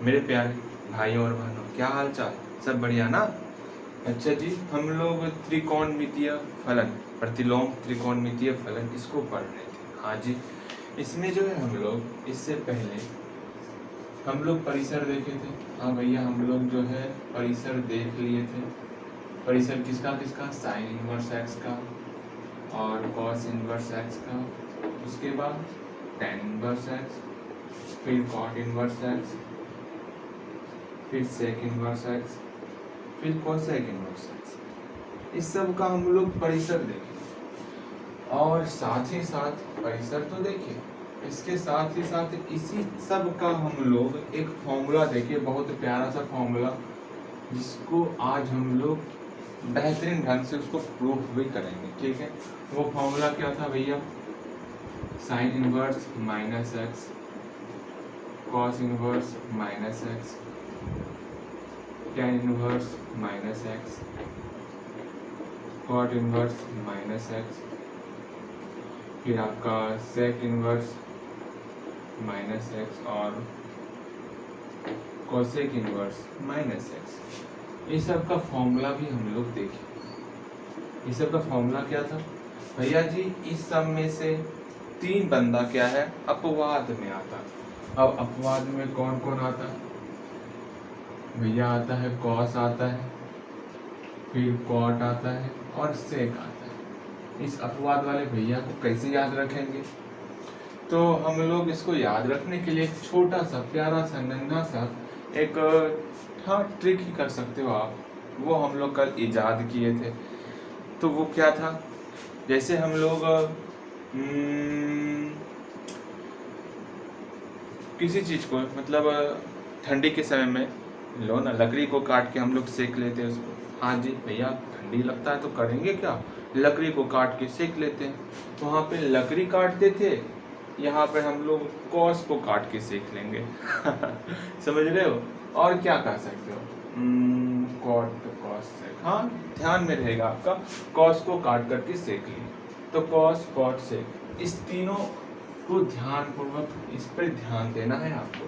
मेरे प्यारे भाई और बहनों, क्या हाल चाल? सब बढ़िया ना? अच्छा जी, हम लोग त्रिकोणमितीय फलन, प्रतिलोम त्रिकोणमितीय फलन इसको पढ़ रहे थे। हाँ जी, इसमें जो है हम लोग इससे पहले हम लोग परिसर देखे थे। हाँ भैया, हम लोग जो है परिसर देख लिए थे। परिसर किसका किसका? साइन इनवर्स एक्स का और कॉस इनवर्स एक्स का, उसके बाद टेन इनवर्स एक्स, फिर कॉट इनवर्स एक्स, फिर सेक इनवर्स एक्स, फिर कोसेक इनवर्स एक्स। इस सब का हम लोग परिसर देखें और साथ ही साथ परिसर तो देखें, इसके साथ ही साथ इसी सब का हम लोग एक फॉर्मूला देखे, बहुत प्यारा सा फॉर्मूला, जिसको आज हम लोग बेहतरीन ढंग से उसको प्रूफ भी करेंगे। ठीक है, वो फॉर्मूला क्या था भैया? Sine inverse minus x, cos inverse minus x, tan inverse minus x, cot inverse minus x, फिर आपका सेक इनवर्स माइनस एक्स और कोसेक इनवर्स माइनस एक्स। इस सब का फॉर्मूला भी हम लोग देखें। इस सब का फॉर्मूला क्या था भैया जी? इस सब में से तीन बंदा क्या है? अपवाद में आता। अब अपवाद में कौन कौन आता है भैया? आता है कॉस आता है, फिर कॉट आता है और सेक आता है। इस अपवाद वाले भैया को कैसे याद रखेंगे? तो हम लोग इसको याद रखने के लिए एक छोटा सा प्यारा सा नन्हा सा एक ट्रिक ही कर सकते हो आप। वो हम लोग कल इजाद किए थे। तो वो क्या था? जैसे हम लोग किसी चीज को, मतलब ठंडी के समय में लो ना, लकड़ी को काट के हम लोग सेक लेते हैं उसको। हाँ जी भैया, ठंडी लगता है तो करेंगे क्या? लकड़ी को काट के सेक लेते हैं। तो वहाँ पे लकड़ी काटते थे, यहाँ पे हम लोग कॉस को काट के सेक लेंगे। समझ रहे हो? और क्या कर सकते हो? कॉट कॉस सेक, हाँ ध्यान में रहेगा आपका, कॉस को काट करके सेक लिए तो कॉस कॉट सेक। इस तीनों को ध्यान पूर्वक इस पर ध्यान देना है आपको।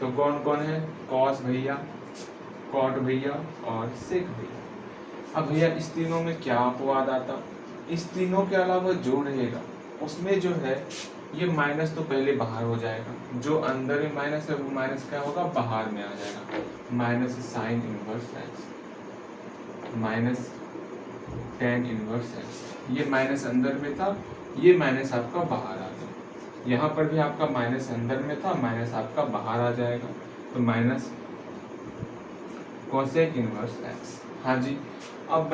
तो कौन कौन है? कॉस भैया, कॉट भैया और सेक भैया। अब भैया इस तीनों में क्या अपवाद आता? इस तीनों के अलावा जो रहेगा उसमें जो है ये माइनस तो पहले बाहर हो जाएगा, जो अंदर में माइनस है वो माइनस क्या होगा? बाहर में आ जाएगा। Minus sine inverse x minus tan inverse x. ये माइनस अंदर में था, ये माइनस आपका बाहर आ गया। यहाँ पर भी आपका माइनस अंदर में था, माइनस आपका बाहर आ जाएगा। तो माइनस कोसेक इनवर्स एक्स। हाँ जी, अब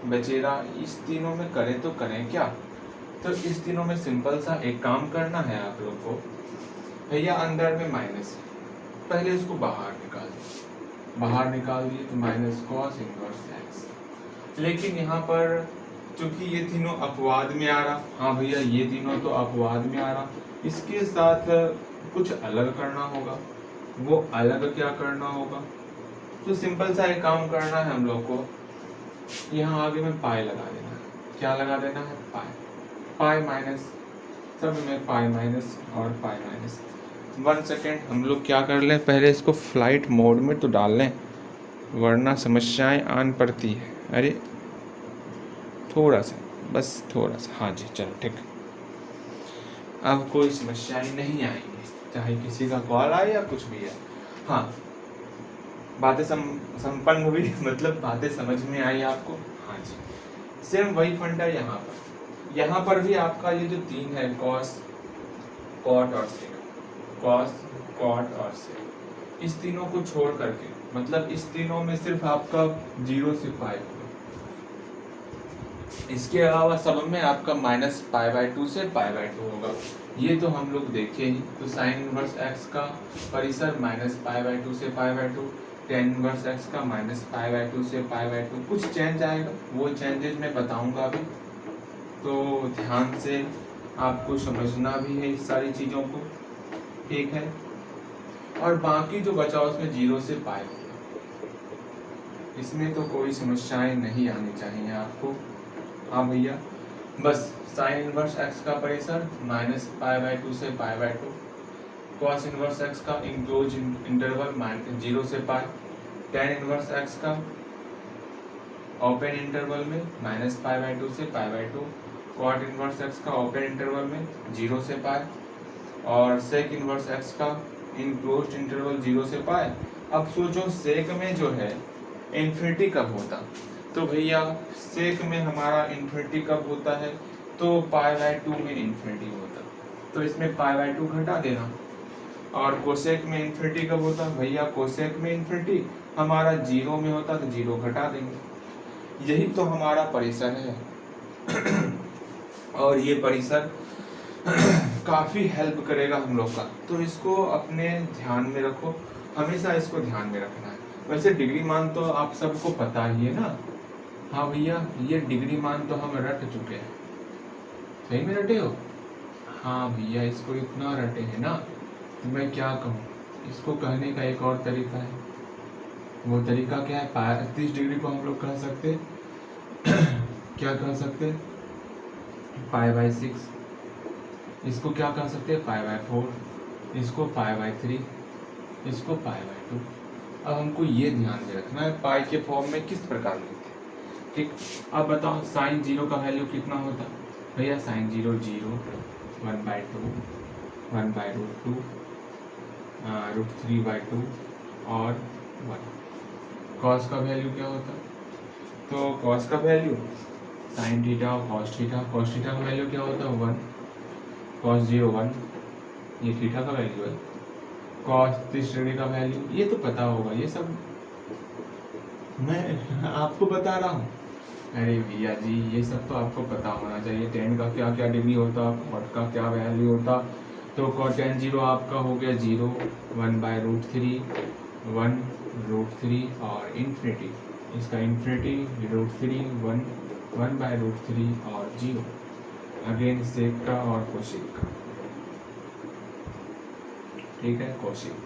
बचेगा इस तीनों में करें तो करें क्या? तो इस तीनों में सिंपल सा एक काम करना है आप लोग को भैया। अंदर में माइनस है, पहले इसको बाहर निकाल दिए। बाहर निकाल दिए तो माइनस कॉस इनवर्स एक्स। लेकिन यहाँ पर चूंकि ये तीनों अपवाद में आ रहा, हाँ भैया ये तीनों तो अपवाद में आ रहा, इसके साथ कुछ अलग करना होगा। वो अलग क्या करना होगा? तो सिंपल सा एक काम करना है हम लोग को, यहाँ आगे में पाई लगा देना है। क्या लगा देना है? पाई। पाई माइनस, सब में पाई माइनस और पाई माइनस। 1 सेकेंड, हम लोग क्या कर लें, पहले इसको फ्लाइट मोड में तो डाल लें, वरना समस्याएं आन पड़ती है। अरे थोड़ा सा, बस थोड़ा सा। हाँ जी चलो ठीक, अब कोई समस्याएं नहीं आएंगी, चाहे किसी का कॉल आए या कुछ भी है। हाँ, बातें संपन्न हुई, मतलब बातें समझ में आई आपको? हाँ जी, सेम वही फंडा यहाँ पर। यहाँ पर भी आपका ये जो तीन है, कॉस कॉट और सेक, कॉस कॉट और सेक, इस तीनों को छोड़ करके, मतलब इस तीनों में सिर्फ आपका 0 से पाई होगा। इसके अलावा सब में आपका माइनस पाई/2 से पाई/2 होगा। ये तो हम लोग देखे ही। तो साइन इनवर्स एक्स का परिसर माइनस पाई/2 से पाई/2, टेन इनवर्स एक्स का माइनस पाई/2 से पाई/2। कुछ चेंज आएगा, वो चेंजेस मैं बताऊंगा अभी, तो ध्यान से आपको समझना भी है इस सारी चीज़ों को, ठीक है? और बाकी जो बचा उसमें 0 से पाई होगा, इसमें तो कोई समस्याएं नहीं आनी चाहिए आपको। हाँ भैया, बस साइन इनवर्स एक्स का परिसर माइनस पाई/2 से पाई/2, कॉस इनवर्स एक्स का इंक्लोज इंटरवल 0 से पाई, टेन इनवर्स एक्स का ओपन इंटरवल में -π/2 से π/2, कॉट इनवर्स एक्स का ओपन इंटरवल में 0 से पाई, और सेक इनवर्स एक्स का इनक्लोज्ड इंटरवल 0 से पाई। अब सोचो सेक में जो है इन्फिनिटी कब होता, तो भैया सेक में हमारा इन्फिनिटी कब होता है, तो π/2 में इन्फिनिटी होता, तो इसमें π/2 घटा देना। और कोसेक में इन्फिनिटी कब होता, भैया कोसेक में इन्फिनिटी हमारा 0 में होता, तो 0 घटा देंगे। यही तो हमारा परिसर है और ये परिसर काफी हेल्प करेगा हम लोग का, तो इसको अपने ध्यान में रखो, हमेशा इसको ध्यान में रखना है। वैसे डिग्री मान तो आप सबको पता ही है ना, हाँ भैया ये डिग्री मान तो हम रट चुके हैं, सही में रटे हो, हाँ भैया इसको इतना रटे हैं ना, तो मैं क्या कहूँ, इसको कहने का एक और तरीका है, वो तरीका क्या है, 30 डिग्री को हम लोग कह सकते क्या कह सकते, π/6, इसको क्या कह सकते हैं, π/4, इसको π/3, इसको π/2। अब हमको ये ध्यान में रखना है पाई के फॉर्म में किस प्रकार लिखते हैं, ठीक। अब बताओ साइन 0 का वैल्यू कितना होता, भैया साइन 0 0, 1/2, 1/√2, √3/2 और 1। कॉस का वैल्यू क्या होता, तो कॉस का वैल्यू साइन थीटा और कॉस थीटा, कॉस थीटा का वैल्यू क्या होता है 1, कॉस 0 1, ये थीटा का वैल्यू है, कॉस 30 डिग्री का वैल्यू, ये तो पता होगा, ये सब मैं आपको बता रहा हूँ। अरे भैया जी ये सब तो आपको पता होना चाहिए, टेन का क्या क्या डिग्री होता, कॉट का क्या वैल्यू होता, तो कॉट tan 0 आपका हो गया 0, 1/√3, 1√3 और इन्फिनिटी, इसका इन्फिनिटी √3, 1/√3 और 0, अगेन सेक का और कोशिक का, ठीक है कोशिक।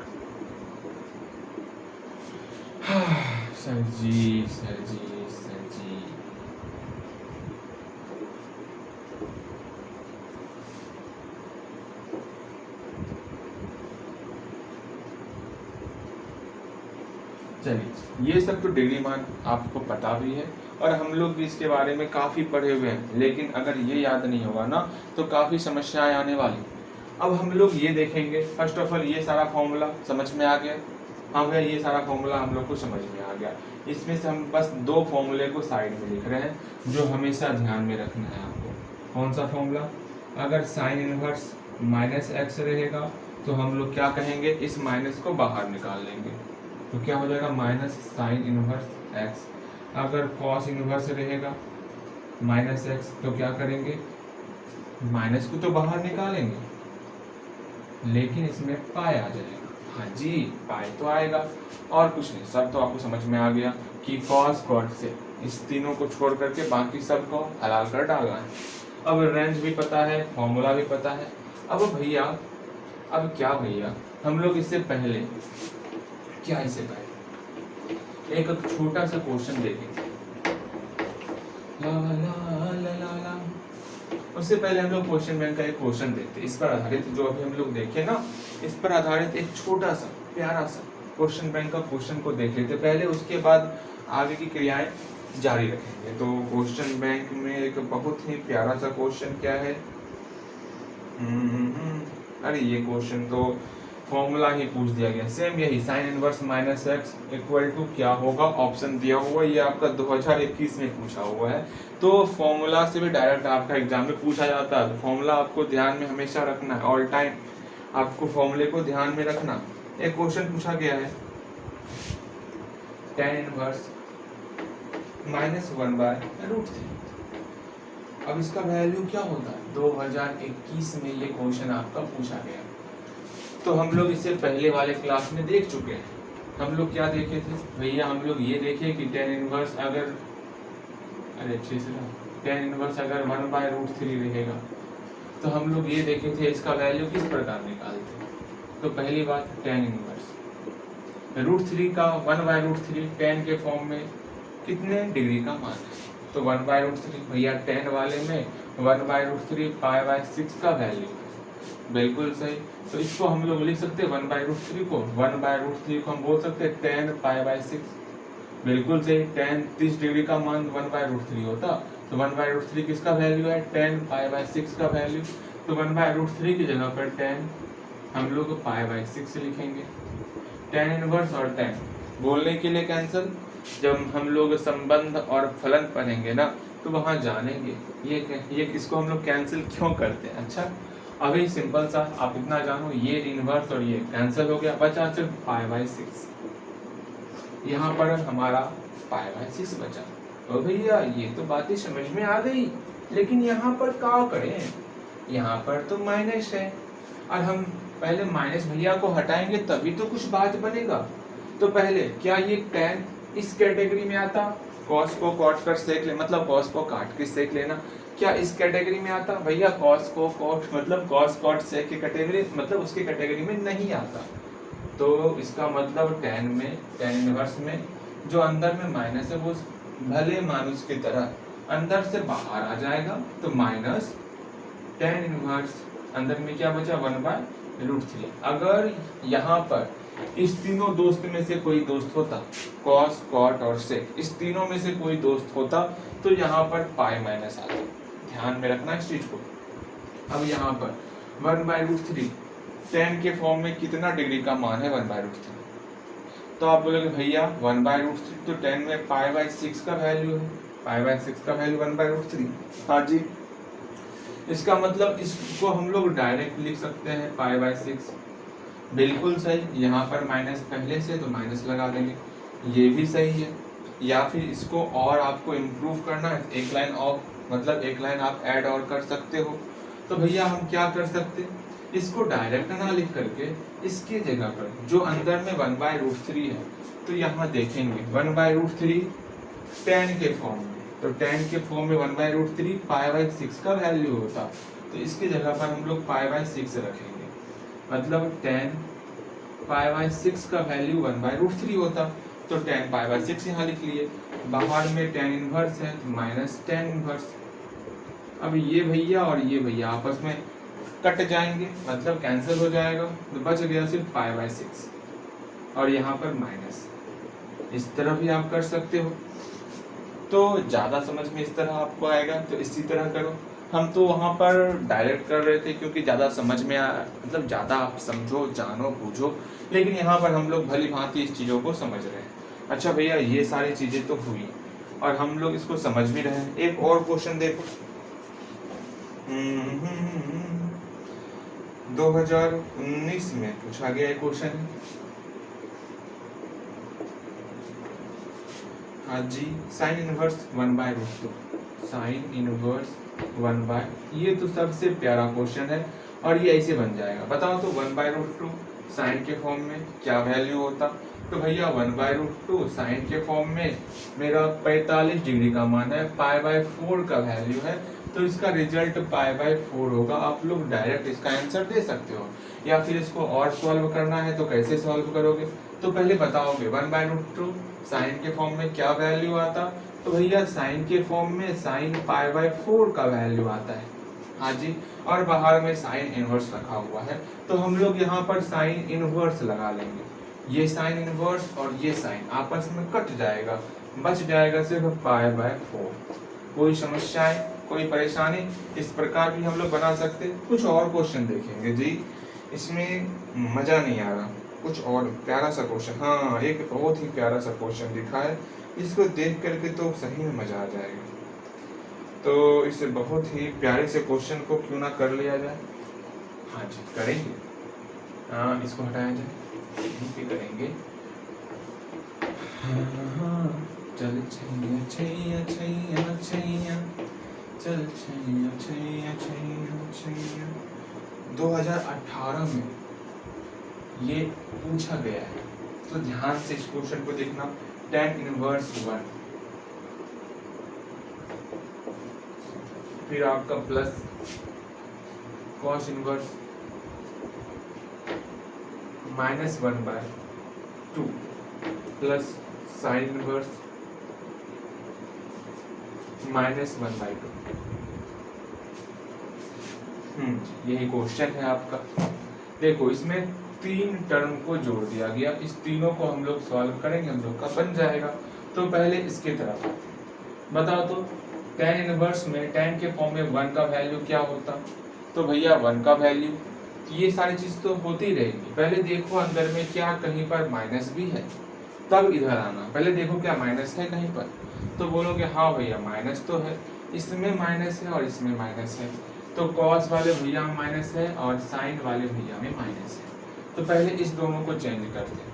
सर जी सर जी सर जी, चलिए ये सब तो डिग्री मान आपको पता भी है और हम लोग भी इसके बारे में काफ़ी पढ़े हुए हैं, लेकिन अगर ये याद नहीं होगा ना तो काफ़ी समस्याएं आने वाली। अब हम लोग ये देखेंगे, फर्स्ट ऑफ ऑल ये सारा फॉर्मूला समझ में आ गया, हाँ भैया ये सारा फॉर्मूला हम लोग को समझ में आ गया। इसमें से हम बस 2 फॉर्मूले को साइड में लिख रहे हैं जो हमेशा ध्यान में रखना है आपको। कौन सा फॉर्मूला, अगर साइन इनवर्स -x रहेगा तो हम लोग क्या कहेंगे, इस माइनस को बाहर निकाल लेंगे, तो क्या हो जाएगा माइनस साइन इनवर्स x। अगर कॉस इनवर्स रहेगा -x तो क्या करेंगे, माइनस को तो बाहर निकालेंगे लेकिन इसमें पाई आ जाएगा, हाँ जी पाई तो आएगा और कुछ नहीं। सब तो आपको समझ में आ गया कि कॉस कॉट से इस तीनों को छोड़ करके बाकी सब को हलाल कर डालना है। अब रेंज भी पता है, फॉर्मूला भी पता है। अब भैया अब क्या भैया हम लोग इससे पहले क्या, इससे पहले एक छोटा सा क्वेश्चन देखेंगे, ला ला ला ला ला। उससे पहले हम लोग क्वेश्चन बैंक का एक क्वेश्चन देखते हैं, इस पर आधारित जो अभी हम लोग देखे ना, इस पर आधारित एक छोटा सा प्यारा सा क्वेश्चन बैंक का क्वेश्चन को देख लेते पहले, उसके बाद आगे की क्रियाएं जारी रखेंगे। तो क्वेश्चन बैंक में एक बहुत ही प्यारा सा क्वेश्चन क्या है, अरे ये क्वेश्चन तो फॉर्मूला ही पूछ दिया गया, सेम यही sine inverse -x equal to क्या होगा, ऑप्शन दिया हुआ, ये आपका 2021 में पूछा हुआ है। तो फॉर्मूला से भी डायरेक्ट आपका एग्जाम में पूछा जाता है, तो फॉर्मूला आपको ध्यान में हमेशा रखना है, ऑल टाइम आपको फॉर्मूले को ध्यान में रखना। एक क्वेश्चन पूछा गया है tan इनवर्स -1/√3, अब इसका वैल्यू क्या होता है, 2021 में ये क्वेश्चन आपका पूछा गया। तो हम लोग इससे पहले वाले क्लास में देख चुके हैं। हम लोग क्या देखे थे भैया, हम लोग ये देखे कि tan इनवर्स अगर, अरे अच्छे से tan इनवर्स अगर 1/√3 रहेगा तो हम लोग ये देखे थे इसका वैल्यू किस प्रकार निकालते। तो पहली बात tan इनवर्स √3 का 1/√3 tan के फॉर्म में कितने डिग्री का मान है, तो 1/√3 भैया tan वाले में 1/√3 π/6 का वैल्यू है, बिल्कुल सही। तो इसको हम लोग लिख सकते हैं 1/√3 को, 1/√3 को हम बोल सकते हैं tan π/6। बिल्कुल सही, tan 30 डिग्री का मान 1/√3 होता, तो 1/√3 किसका वैल्यू है, tan π/6 का वैल्यू। तो 1/√3 की जगह पर tan हम लोग π/6 लिखेंगे। tan इनवर्स और tan बोलने के लिए कैंसिल, जब हम लोग संबंध और फलन पढ़ेंगे ना तो वहां जानेंगे ये किसको हम लोग कैंसिल क्यों करते हैं। अच्छा, अभी सिंपल सा आप इतना जानो, ये इनवर्स और ये कैंसिल हो गया, बचा सिर्फ π/6। यहाँ पर हमारा π/6 बचा। तो भैया ये तो बातें समझ में आ गई, लेकिन यहाँ पर क्या करें, यहाँ पर तो माइनस है और हम पहले माइनस भैया को हटाएंगे तभी तो कुछ बात बनेगा। तो पहले क्या ये tan इस कैटेगरी में आता, cos को cot कर सेक ले, मतलब cos को काट के सेक लेना, क्या इस कैटेगरी में आता भैया, cos को cot मतलब cos cot sec की कैटेगरी, मतलब उसकी कैटेगरी में नहीं आता। तो इसका मतलब tan इनवर्स में जो अंदर में माइनस है वो भले मानुस की तरह अंदर से बाहर आ जाएगा, तो माइनस tan इनवर्स अंदर में क्या बचा 1/√3। अगर यहाँ पर इस तीनों दोस्त में से कोई दोस्त होता, cos cot और sec, इस तीनों में से कोई दोस्त होता तो यहाँ पर पाई माइनस आता। ध्यान में रखना इस चीज को। अब यहाँ पर 1/√3 tan के फॉर्म में कितना डिग्री का मान है 1/√3, तो आप बोलोगे भैया 1/√3 तो tan में π/6 का वैल्यू है, π/6 का वैल्यू 1/√3। हाँ जी, इसका मतलब इसको हम लोग डायरेक्ट लिख सकते हैं π/6। बिल्कुल सही, यहाँ पर माइनस पहले से तो माइनस लगा देंगे, ये भी सही है। या फिर इसको और आपको इम्प्रूव करना है, एक लाइन और मतलब एक लाइन आप ऐड और कर सकते हो। तो भैया हम क्या कर सकते हैं, इसको डायरेक्ट ना लिख करके इसके जगह पर जो अंदर में 1/√3 है, तो यहाँ देखेंगे 1/√3 tan के फॉर्म में, तो tan के फॉर्म में 1/√3 π/6 का वैल्यू होता, तो इसकी जगह पर हम लोग π/6 रखेंगे, मतलब tan π/6 का वैल्यू 1/√3 होता, तो tan π/6 यहाँ लिख लिए। बाहर में tan इनवर्स है तो माइनस tan इनवर्स। अब ये भैया और ये भैया आपस में कट जाएंगे, मतलब कैंसिल हो जाएगा, तो बच गया सिर्फ π/6 और यहाँ पर माइनस। इस तरह भी आप कर सकते हो, तो ज्यादा समझ में इस तरह आपको आएगा तो इसी तरह करो। हम तो वहाँ पर डायरेक्ट कर रहे थे क्योंकि ज़्यादा समझ में मतलब ज़्यादा आप समझो जानो बूझो, लेकिन यहाँ पर हम लोग भली भांति इस चीज़ों को समझ रहे हैं। अच्छा भैया, ये सारी चीज़ें तो हुई और हम लोग इसको समझ भी रहे हैं। एक और क्वेश्चन देखो, 2019 में पूछा गया क्वेश्चन है। हाँ जी, साइन इनवर्स 1/√2, साइन इनवर्स 1/, ये तो सबसे प्यारा क्वेश्चन है और ये ऐसे बन जाएगा। बताओ तो 1/√2 साइन के फॉर्म में क्या वैल्यू होता, तो भैया 1/√2 साइन के फॉर्म में मेरा 45 डिग्री का मान है, π/4 का वैल्यू है, तो इसका रिजल्ट π/4 होगा। आप लोग डायरेक्ट इसका आंसर दे सकते हो, या फिर इसको और सॉल्व करना है तो कैसे सॉल्व करोगे, तो पहले बताओगे 1/√2 साइन के फॉर्म में क्या वैल्यू आता, तो भैया साइन के फॉर्म में साइन π/4 का वैल्यू आता है। हाँ जी, और बाहर में साइन इनवर्स रखा हुआ है, तो हम लोग यहाँ पर साइन इनवर्स लगा लेंगे। ये साइन इनवर्स और ये साइन आपस में कट जाएगा, बच जाएगा सिर्फ π/4। कोई समस्याएं, कोई परेशानी, इस प्रकार भी हम लोग बना सकते। कुछ और क्वेश्चन देखेंगे जी, इसमें मजा नहीं आ रहा, कुछ और प्यारा सा क्वेश्चन। हाँ, एक बहुत ही प्यारा सा क्वेश्चन दिखा है, इसको देख करके तो सही में मजा आ जाएगा। तो इस बहुत ही प्यारे से क्वेश्चन को क्यों ना कर लिया जाए। हाँ जी, करेंगे। हाँ, इसको हटाया जाए, यहीं पे करेंगे। चल छैया छैया छैया छैया, चल छैया छैया छैया छैया। 2018 में ये पूछा गया है, तो ध्यान से इस क्वेश्चन को देखना। tan इनवर्स 1, फिर आपका plus cos inverse -1/2 plus sin inverse -1/2। यही क्वेश्चन है आपका। देखो इसमें 3 टर्म को जोड़ दिया गया, इस तीनों को हम लोग सॉल्व करेंगे, हम लोग का बन जाएगा। तो पहले इसके तरफ बताओ तो tan इनवर्स में tan के फॉर्म में 1 का वैल्यू क्या होता? तो भैया 1 का वैल्यू, ये सारी चीज तो होती रहेगी। पहले देखो अंदर में क्या कहीं पर माइनस भी है, तब इधर आना। पहले देखो क्या माइनस है कहीं पर, तो बोलोगे हाँ भैया माइनस तो है, इसमें माइनस है और इसमें माइनस है। तो कॉस वाले भैया में माइनस है और साइन वाले भैया में माइनस है। तो पहले इस दोनों को चेंज करते हैं।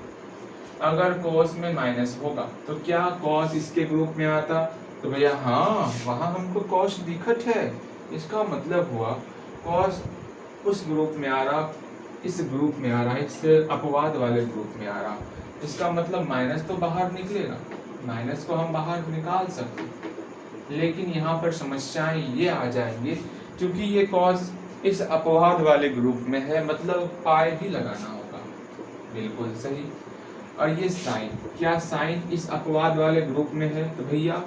अगर कॉस में माइनस होगा तो क्या कॉस इसके ग्रुप में आता? तो भैया हाँ, वहां हमको कॉस दिखत है, इसका मतलब हुआ कॉस उस ग्रुप में आ रहा, इस ग्रुप में आ रहा, इस अपवाद वाले ग्रुप में आ रहा। इसका मतलब माइनस तो बाहर निकलेगा, माइनस को हम बाहर निकाल सकते। लेकिन यहाँ पर समस्याएं ये आ जाएंगे, क्योंकि ये कॉस इस अपवाद वाले ग्रुप में है, मतलब पाई भी लगाना होगा। बिल्कुल सही। और ये साइन, क्या साइन इस अपवाद वाले ग्रुप में है? तो भैया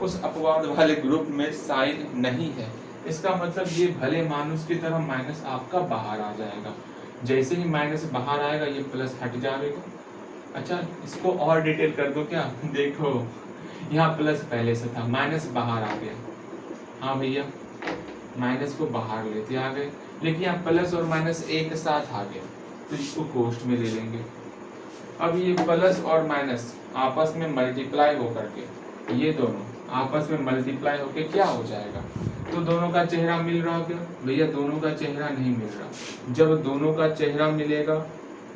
उस अपवाद वाले ग्रुप में साइन नहीं है। इसका मतलब ये भले मानुस की तरह माइनस आपका बाहर आ जाएगा। जैसे ही माइनस बाहर आएगा ये प्लस हट जाएगा। अच्छा इसको और डिटेल कर दो क्या? देखो यहाँ प्लस पहले से था, माइनस बाहर आ गया। हाँ भैया माइनस को बाहर लेते आ गए, लेकिन यहाँ प्लस और माइनस एक साथ आ गया, तो इसको कोष्ठ में ले लेंगे। अब ये प्लस और माइनस आपस में मल्टीप्लाई होकर के, ये दोनों आपस में मल्टीप्लाई होके क्या हो जाएगा? तो दोनों का चेहरा मिल रहा क्या? भैया दोनों का चेहरा नहीं मिल रहा। जब दोनों का चेहरा मिलेगा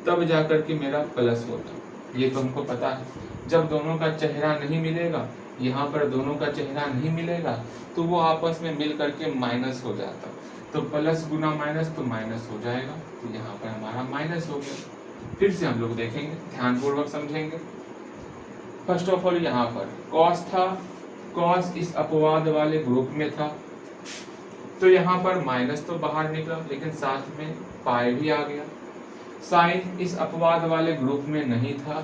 तब जाकर के मेरा प्लस होता, ये तो हमको पता है। जब दोनों का चेहरा नहीं मिलेगा, यहाँ पर दोनों का चेहरा नहीं मिलेगा, तो वो आपस में मिल करके माइनस हो जाता। तो प्लस गुना माइनस तो माइनस हो जाएगा, तो यहाँ पर हमारा माइनस हो गया। फिर से हम लोग देखेंगे, ध्यानपूर्वक समझेंगे। फर्स्ट ऑफ ऑल यहाँ पर कॉस था, कॉस इस अपवाद वाले ग्रुप में था, तो यहाँ पर माइनस तो बाहर निकला, लेकिन साथ में पाई भी आ गया। साइन इस अपवाद वाले ग्रुप में नहीं था,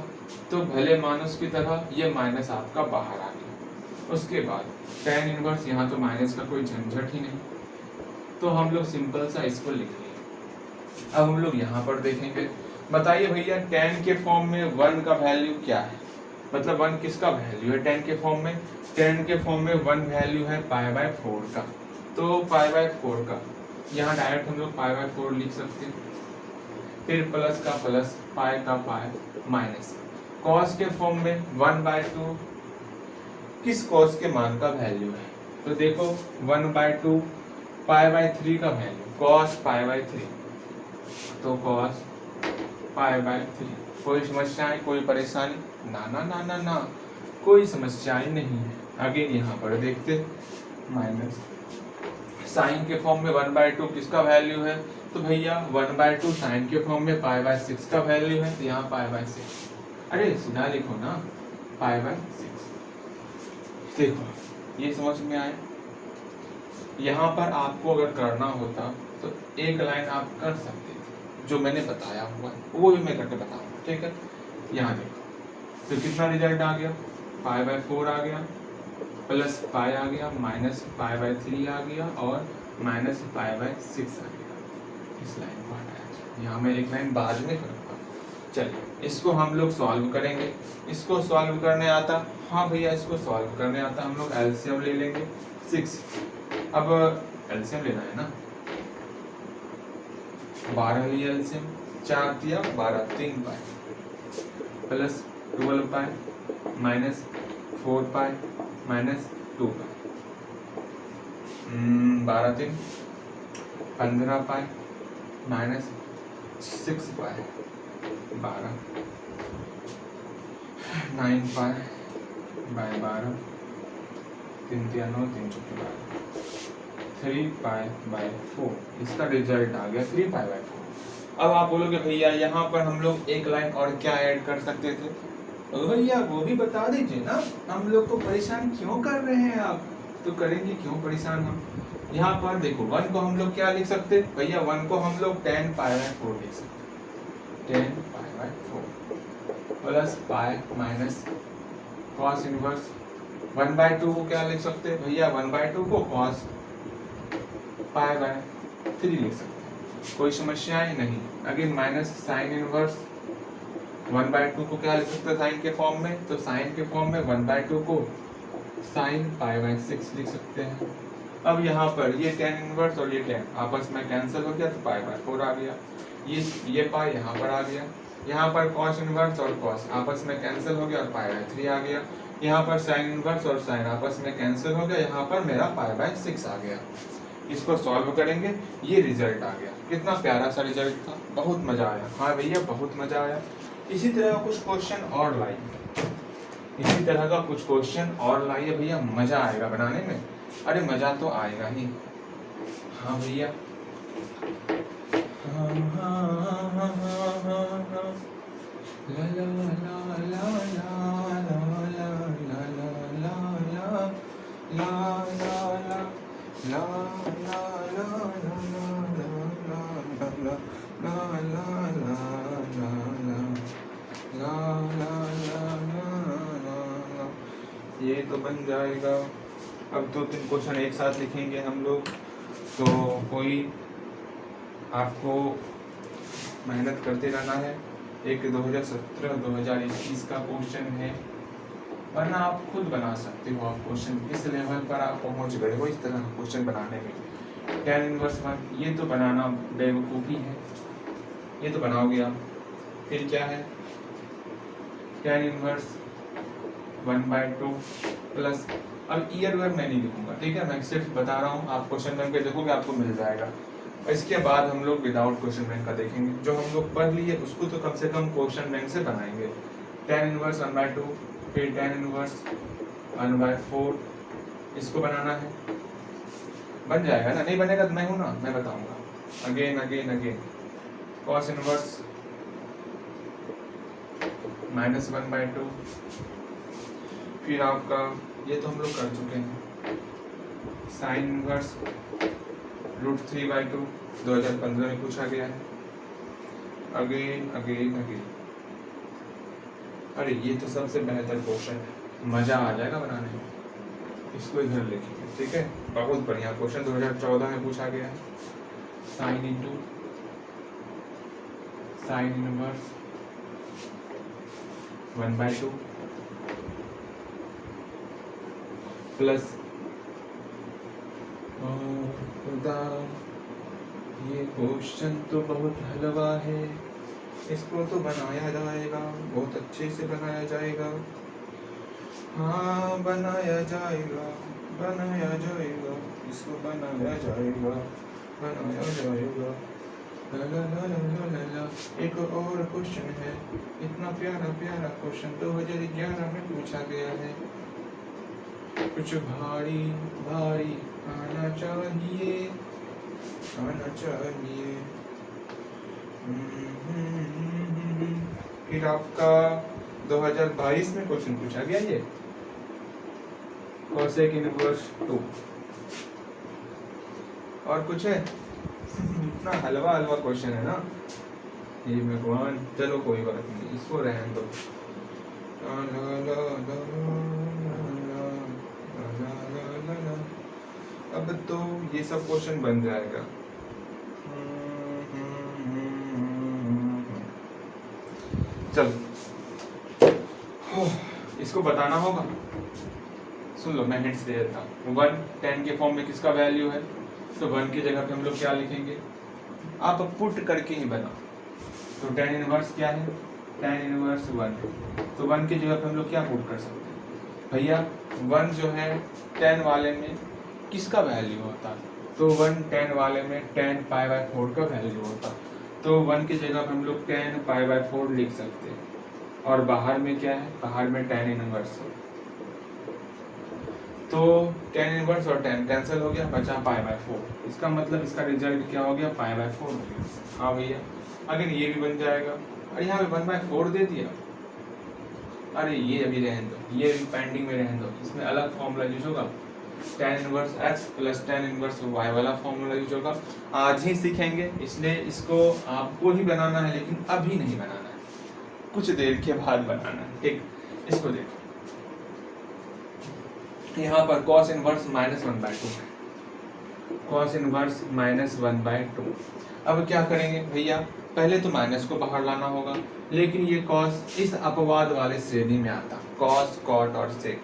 तो भले मानुस की तरह ये माइनस आपका बाहर आ गया। उसके बाद tan इनवर्स, यहाँ तो माइनस का कोई झंझट ही नहीं, तो हम लोग सिंपल सा इसको लिख लिए। अब हम लोग यहाँ पर देखेंगे। बताइए भैया tan के फॉर्म में 1 का वैल्यू क्या है? मतलब 1 किसका वैल्यू है tan के फॉर्म में? tan के फॉर्म में 1 वैल्यू है π/4 का। तो π/4 का यहाँ डायरेक्ट हम लोग π/4 लिख सकते हैं। फिर प्लस का प्लस, पाई का पाई, माइनस। कॉस के फॉर्म में 1/2 किस कॉस के मान का वैल्यू है? तो देखो 1/2 π/3 का वैल्यू, कॉस π/3, तो कॉस π/3। कोई समस्याएं, कोई परेशानी? ना ना ना ना ना, कोई समस्याएं नहीं है। आगे यहाँ पर देखते, माइनस साइन के फॉर्म में 1/2 किसका वैल्यू है? तो भैया 1/2 साइन के फॉर्म में π/6 का वैल्यू है, तो यहाँ π/6। अरे सीधा लिखो ना, π/6। देखो ये समझ में आया। यहाँ पर आपको अगर करना होता तो एक लाइन आप कर सकते थे, जो मैंने बताया हुआ वो भी मैं करके बताऊंगा, ठीक है। यहाँ देखो तो कितना रिजल्ट आ गया, π/4 आ गया, प्लस पाई आ गया, माइनस π/3 आ गया और माइनस π/6 आ गया। इस लाइन को हटाया, यहाँ मैं एक लाइन बाद में करूँगा। चलिए इसको हम लोग सॉल्व करेंगे। इसको सॉल्व करने आता? हाँ भैया इसको सॉल्व करने आता। हम लोग एलसीएम ले लेंगे 6। अब एलसीएम लेना है ना, 12 लिया एलसीएम, 4 दिया 12, 3 pi plus 12 pi minus 4 pi minus 2 pi, 12 3 15 pi minus 6 pi 12, 9 pi by 12, 3 3 9, 3 4 12, 3 pi by 4। इसका रिजल्ट आ गया 3 पाई बाय 4। अब आप बोलोगे भैया यहाँ पर हम लोग एक लाइन और क्या ऐड कर सकते थे? भैया वो भी बता दीजिए ना, हम लोग को परेशान क्यों कर रहे हैं आप? तो करेंगे क्यों परेशान हम। यहाँ पर देखो 1 को हम लोग क्या लिख सकते? भैया 1 को हम लोग tan π/4 लिख सकते, tan π/4 plus pi minus cos inverse 1/2 को क्या लिख सकते? भैया 1/2 को कॉस π/4 3 लिख सकते हैं, कोई समस्या है नहीं। अगेन माइनस साइन इनवर्स 1/2 को क्या लिख सकते हैं साइन के फॉर्म में, तो साइन के फॉर्म में 1/2 को साइन π/6 लिख सकते हैं। अब यहाँ पर ये tan इनवर्स और ये tan आपस में कैंसिल हो गया तो π/4 आ गया, ये पाई यहाँ पर आ गया। यहाँ पर cos इनवर्स और cos आपस में कैंसिल हो गया और π/3 आ गया। यहाँ पर sin इनवर्स और sin आपस में कैंसिल हो गया, यहाँ पर मेरा π/6 आ गया। इसको सॉल्व करेंगे, ये रिजल्ट आ गया। कितना प्यारा सा रिजल्ट था, बहुत मजा आया। हाँ भैया बहुत मजा आया। इसी तरह का कुछ क्वेश्चन और लाइए, इसी तरह का कुछ क्वेश्चन और लाइए भैया, मजा आएगा बनाने में। अरे मजा तो आएगा ही। हाँ भैया ये तो बन जाएगा। अब 2-3 क्वेश्चन एक साथ लिखेंगे हम लोग, तो कोई आपको मेहनत करते रहना है। एक 2017-2021 का क्वेश्चन है, वरना आप खुद बना सकते हो। आप क्वेश्चन इस लेवल पर आप पहुंच गए हो इस तरह का क्वेश्चन बनाने में। tan इनवर्स 1 ये तो बनाना बेवकूफ़ी है, ये तो बनाओगे आप। फिर क्या है tan इनवर्स 1/2 प्लस, अब ईयर वेयर मैं नहीं लिखूंगा, ठीक है, मैं सिर्फ बता रहा हूँ। आप क्वेश्चन बैंक पे देखोगे आपको मिल जाएगा। इसके बाद हम लोग विदाउट क्वेश्चन बैंक का देखेंगे। जो हम लोग पढ़ लिए उसको तो कम से कम क्वेश्चन बैंक से बनाएंगे। tan इनवर्स 1/2, फिर tan इनवर्स 1/4, इसको बनाना है। बन जाएगा ना, नहीं बनेगा तो मैं हूँ ना, मैं बताऊंगा। Again again again cos inverse -1/2, फिर आपका ये तो हम लोग कर चुके हैं। साइन इनवर्स √3/2 2015 में पूछा गया है। अगेन अगेन अगेन, अरे ये तो सबसे बेहतर क्वेश्चन है, मजा आ जाएगा बनाने में। इसको इधर लिखेंगे, ठीक है। बहुत बढ़िया क्वेश्चन 2014 में पूछा गया है। Sine into sine inverse 1/2 plus, खुदा ये क्वेश्चन तो बहुत हलवा है, इसको तो बनाया जाएगा, बहुत अच्छे से बनाया जाएगा। हाँ बनाया जाएगा, बनाया जाएगा, इसको बनाया जाएगा, बनाया जाएगा। ला ला ला ला ला ला ला। एक और क्वेश्चन है, इतना प्यारा प्यारा क्वेश्चन 2011 में पूछा गया है। कुछ भारी भारी आना चाहिए, आना चाहिए। फिर आपका 2022 में क्वेश्चन पूछा गया ये कोसेक इनवर्स 2, और कुछ है? इतना हलवा हलवा क्वेश्चन है ना ये भगवान। चलो कोई बात नहीं, इसको रहने दो। अब तो ये सब क्वेश्चन बन जाएगा। चलो इसको बताना होगा, सुन लो मैं हिंट्स दे देता हूँ। 1 10 के फॉर्म में किसका वैल्यू है, तो 1 की जगह पे हम लोग क्या लिखेंगे, आप पुट करके ही बनाओ। तो tan इनवर्स क्या है, tan इनवर्स 1, तो 1 की जगह पे हम लोग क्या पुट कर सकते हैं भैया। 1 जो है tan वाले में किसका वैल्यू होता, तो 1 tan वाले में tan π/4 का वैल्यू होता। तो 1 की जगह पे हम लोग tan π/4 लिख सकते हैं। और बाहर में क्या है, बाहर में tan इनवर्स है, तो tan इनवर्स और tan कैंसिल हो गया, बचा π/4। इसका मतलब इसका रिजल्ट क्या हो गया, π/4 हो गया। हाँ भैया अगेन ये भी बन जाएगा। और यहाँ पे 1/4 दे दिया, अरे ये अभी रहने दो, ये भी पेंडिंग में रहने दो। इसमें अलग फॉर्मूला यूज होगा, tan inverse x plus tan inverse y वाला फॉर्मूला यूज होगा। आज ही सीखेंगे, इसलिए इसको आपको ही बनाना है, लेकिन अभी नहीं बनाना है, कुछ देर के बाद बनाना है, ठीक। इसको देखो, यहाँ पर cos इनवर्स -1/2 है, कॉस इनवर्स -1/2। अब क्या करेंगे भैया, पहले तो माइनस को बाहर लाना होगा, लेकिन ये कॉस इस अपवाद वाले श्रेणी में आता, कॉस कॉट और सेक।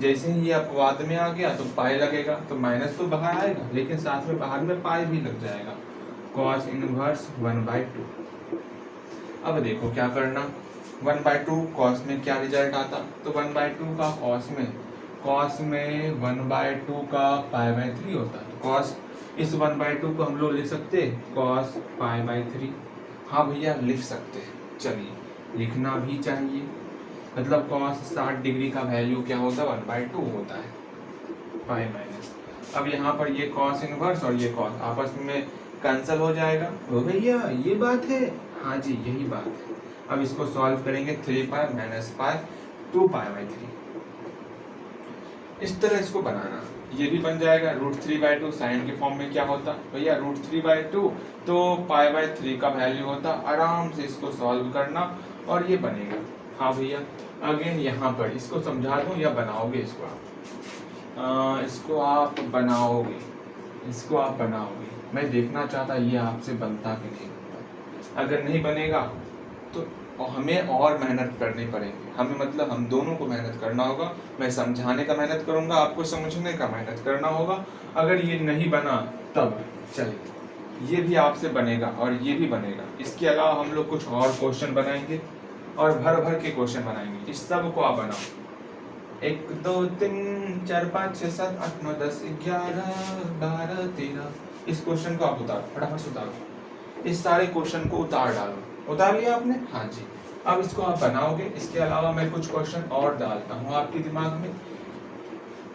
जैसे ही ये अपवाद में आ गया तो पाई लगेगा, तो माइनस तो बाहर आएगा लेकिन साथ में बाहर में पाई भी लग जाएगा, कॉस इनवर्स 1/2। अब देखो क्या करना, 1/2 कॉस में क्या रिजल्ट आता, तो 1/2 का कॉस में 1/2 का पाई/3 होता है। कॉस इस 1/2 को हम लोग लिख सकते हैं कॉस पाई/3। हाँ भैया लिख सकते हैं, चलिए लिखना भी चाहिए। मतलब कॉस 60 डिग्री का वैल्यू क्या होता है, 1/2 होता है, पाई माइनस। अब यहाँ पर ये कॉस इनवर्स और ये कॉस आपस में कैंसिल हो जाएगा। ओ भैया ये बात है, हाँ जी यही बात है। अब इसको सॉल्व करेंगे, 3 पाई माइनस पाई 2 पाई/3। इस तरह इसको बनाना, ये भी बन जाएगा। √3/2 साइन के फॉर्म में क्या होता भैया, √3/2 तो पाई/3 का वैल्यू होता। आराम से इसको सॉल्व करना और ये बनेगा। हाँ भैया अगेन यहाँ पर इसको समझा दूं या बनाओगे इसको आप? इसको आप बनाओगे। मैं देखना चाहता ये आपसे बनता कि नहीं बनता। अगर नहीं बनेगा तो हमें और मेहनत करनी पड़ेगी, हमें मतलब हम दोनों को मेहनत करना होगा। मैं समझाने का मेहनत करूंगा, आपको समझने का मेहनत करना होगा। अगर ये नहीं बना तब चलिए ये भी आपसे बनेगा और ये भी बनेगा। इसके अलावा हम लोग कुछ और क्वेश्चन बनाएंगे और भर भर के क्वेश्चन बनाएंगे। इस सब को आप बनाओ, 1 2 3 4 5 6 7 8 9 10 11 12 13। इस क्वेश्चन को आप उतारो, फटाफट से उतारो। इस सारे क्वेश्चन को उतार डालो। उतार लिया आपने? हाँ जी। अब इसको आप बनाओगे। इसके अलावा मैं कुछ क्वेश्चन और डालता हूँ आपके दिमाग में।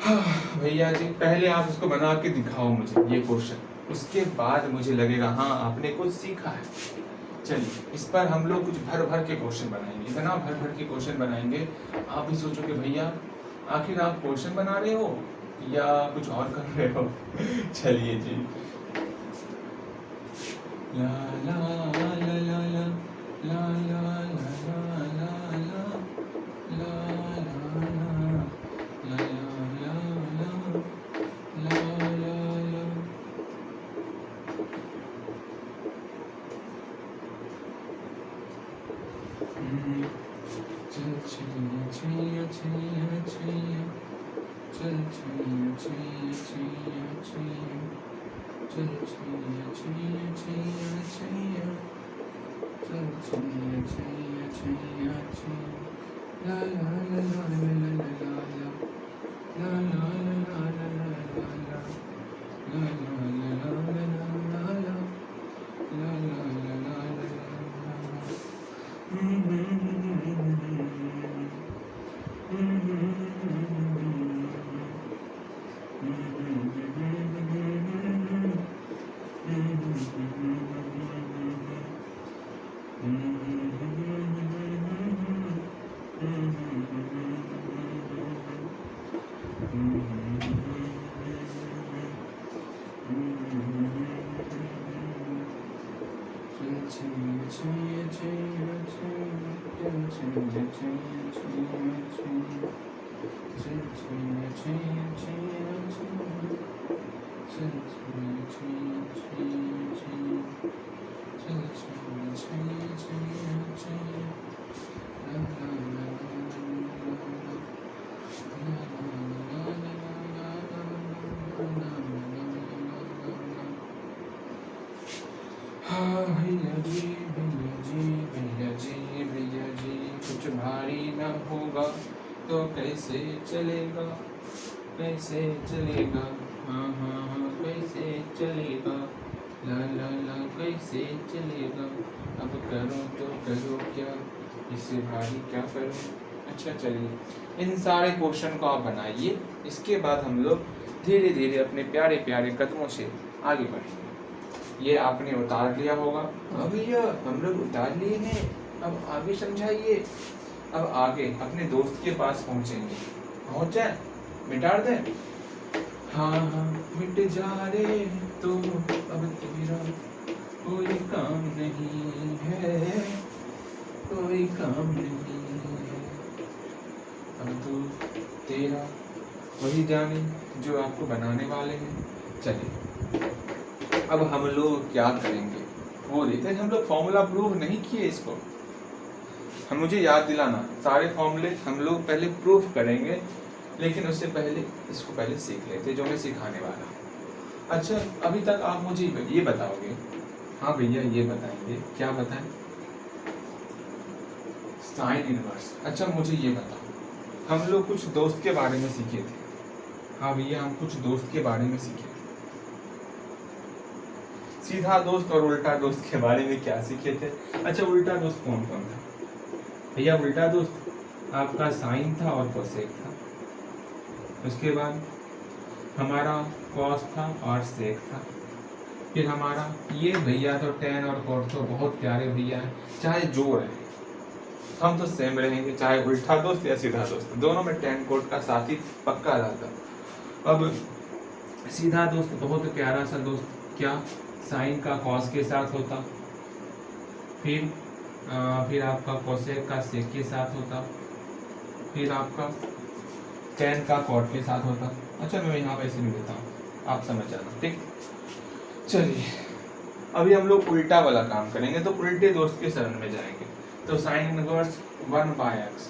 हाँ भैया जी पहले आप इसको बना के दिखाओ मुझे ये क्वेश्चन, उसके बाद मुझे लगेगा हाँ आपने कुछ सीखा है। चलिए इस पर हम लोग कुछ भर भर के क्वेश्चन बनाएंगे, इतना भर भर के क्वेश्चन बनाएंगे आप भी सोचोगे भैया आखिर आप क्वेश्चन बना रहे हो या कुछ और कर रहे हो। चलिए जी। ला ला ला ला ला ला ला ला ला भैया जी कुछ भारी न होगा तो कैसे चलेगा, कैसे चलेगा, हाँ हाँ हाँ कैसे चलेगा, ला ला ला कैसे चलेगा। अब करो तो करो क्या, इससे भारी क्या करूँ। अच्छा चलिए इन सारे क्वेश्चन को आप बनाइए। इसके बाद हम लोग धीरे धीरे अपने प्यारे प्यारे कदमों से आगे बढ़ेंगे। ये आपने उतार लिया होगा? हाँ भैया हम लोग उतार लिए हैं, अब आगे समझाइए। अब आगे अपने दोस्त के पास पहुंचेंगे। पहुंच जाए, मिटा दें। हाँ हाँ मिट जा रे तो अब तेरा कोई काम नहीं है, कोई काम नहीं है। अब तो तेरा वही जाने जो आपको बनाने वाले हैं। चलिए अब हम लोग क्या करेंगे वो देखते हैं। हम लोग फॉर्मूला प्रूव नहीं किए इसको, हम मुझे याद दिलाना सारे फॉर्मूले हम लोग पहले प्रूफ करेंगे, लेकिन उससे पहले इसको पहले सीख लेते जो मैं सिखाने वाला हूँ। अच्छा अभी तक आप मुझे ये बताओगे, हाँ भैया ये बताएंगे, क्या बताएं? Sine inverse. अच्छा मुझे ये बताओ, हम लोग कुछ दोस्त के बारे में सीखे थे, हाँ भैया हम कुछ दोस्त के बारे में सीखे थे। सीधा दोस्त और उल्टा दोस्त के बारे में क्या सीखे थे? अच्छा उल्टा दोस्त कौन कौन था भैया? उल्टा दोस्त आपका साइन था और कोसेक था, उसके बाद हमारा कॉस था और सेक था, फिर हमारा ये भैया तो टेन और कोट तो बहुत प्यारे भैया हैं, चाहे जो रहे हम तो सेम रहेंगे, चाहे उल्टा दोस्त या सीधा दोस्त, दोनों में टेन कोट का साथ ही पक्का रहता। अब सीधा दोस्त बहुत प्यारा सा दोस्त, क्या साइन का कॉस के साथ होता, फिर आपका कोसेक का सेक के साथ होता, फिर आपका टेन का कॉट के साथ होता। अच्छा मैं यहाँ पे ऐसे नहीं देता हूँ, आप समझ जाना, ठीक। चलिए अभी हम लोग उल्टा वाला काम करेंगे, तो उल्टे दोस्त के शरण में जाएंगे। तो साइन इनवर्स 1/x,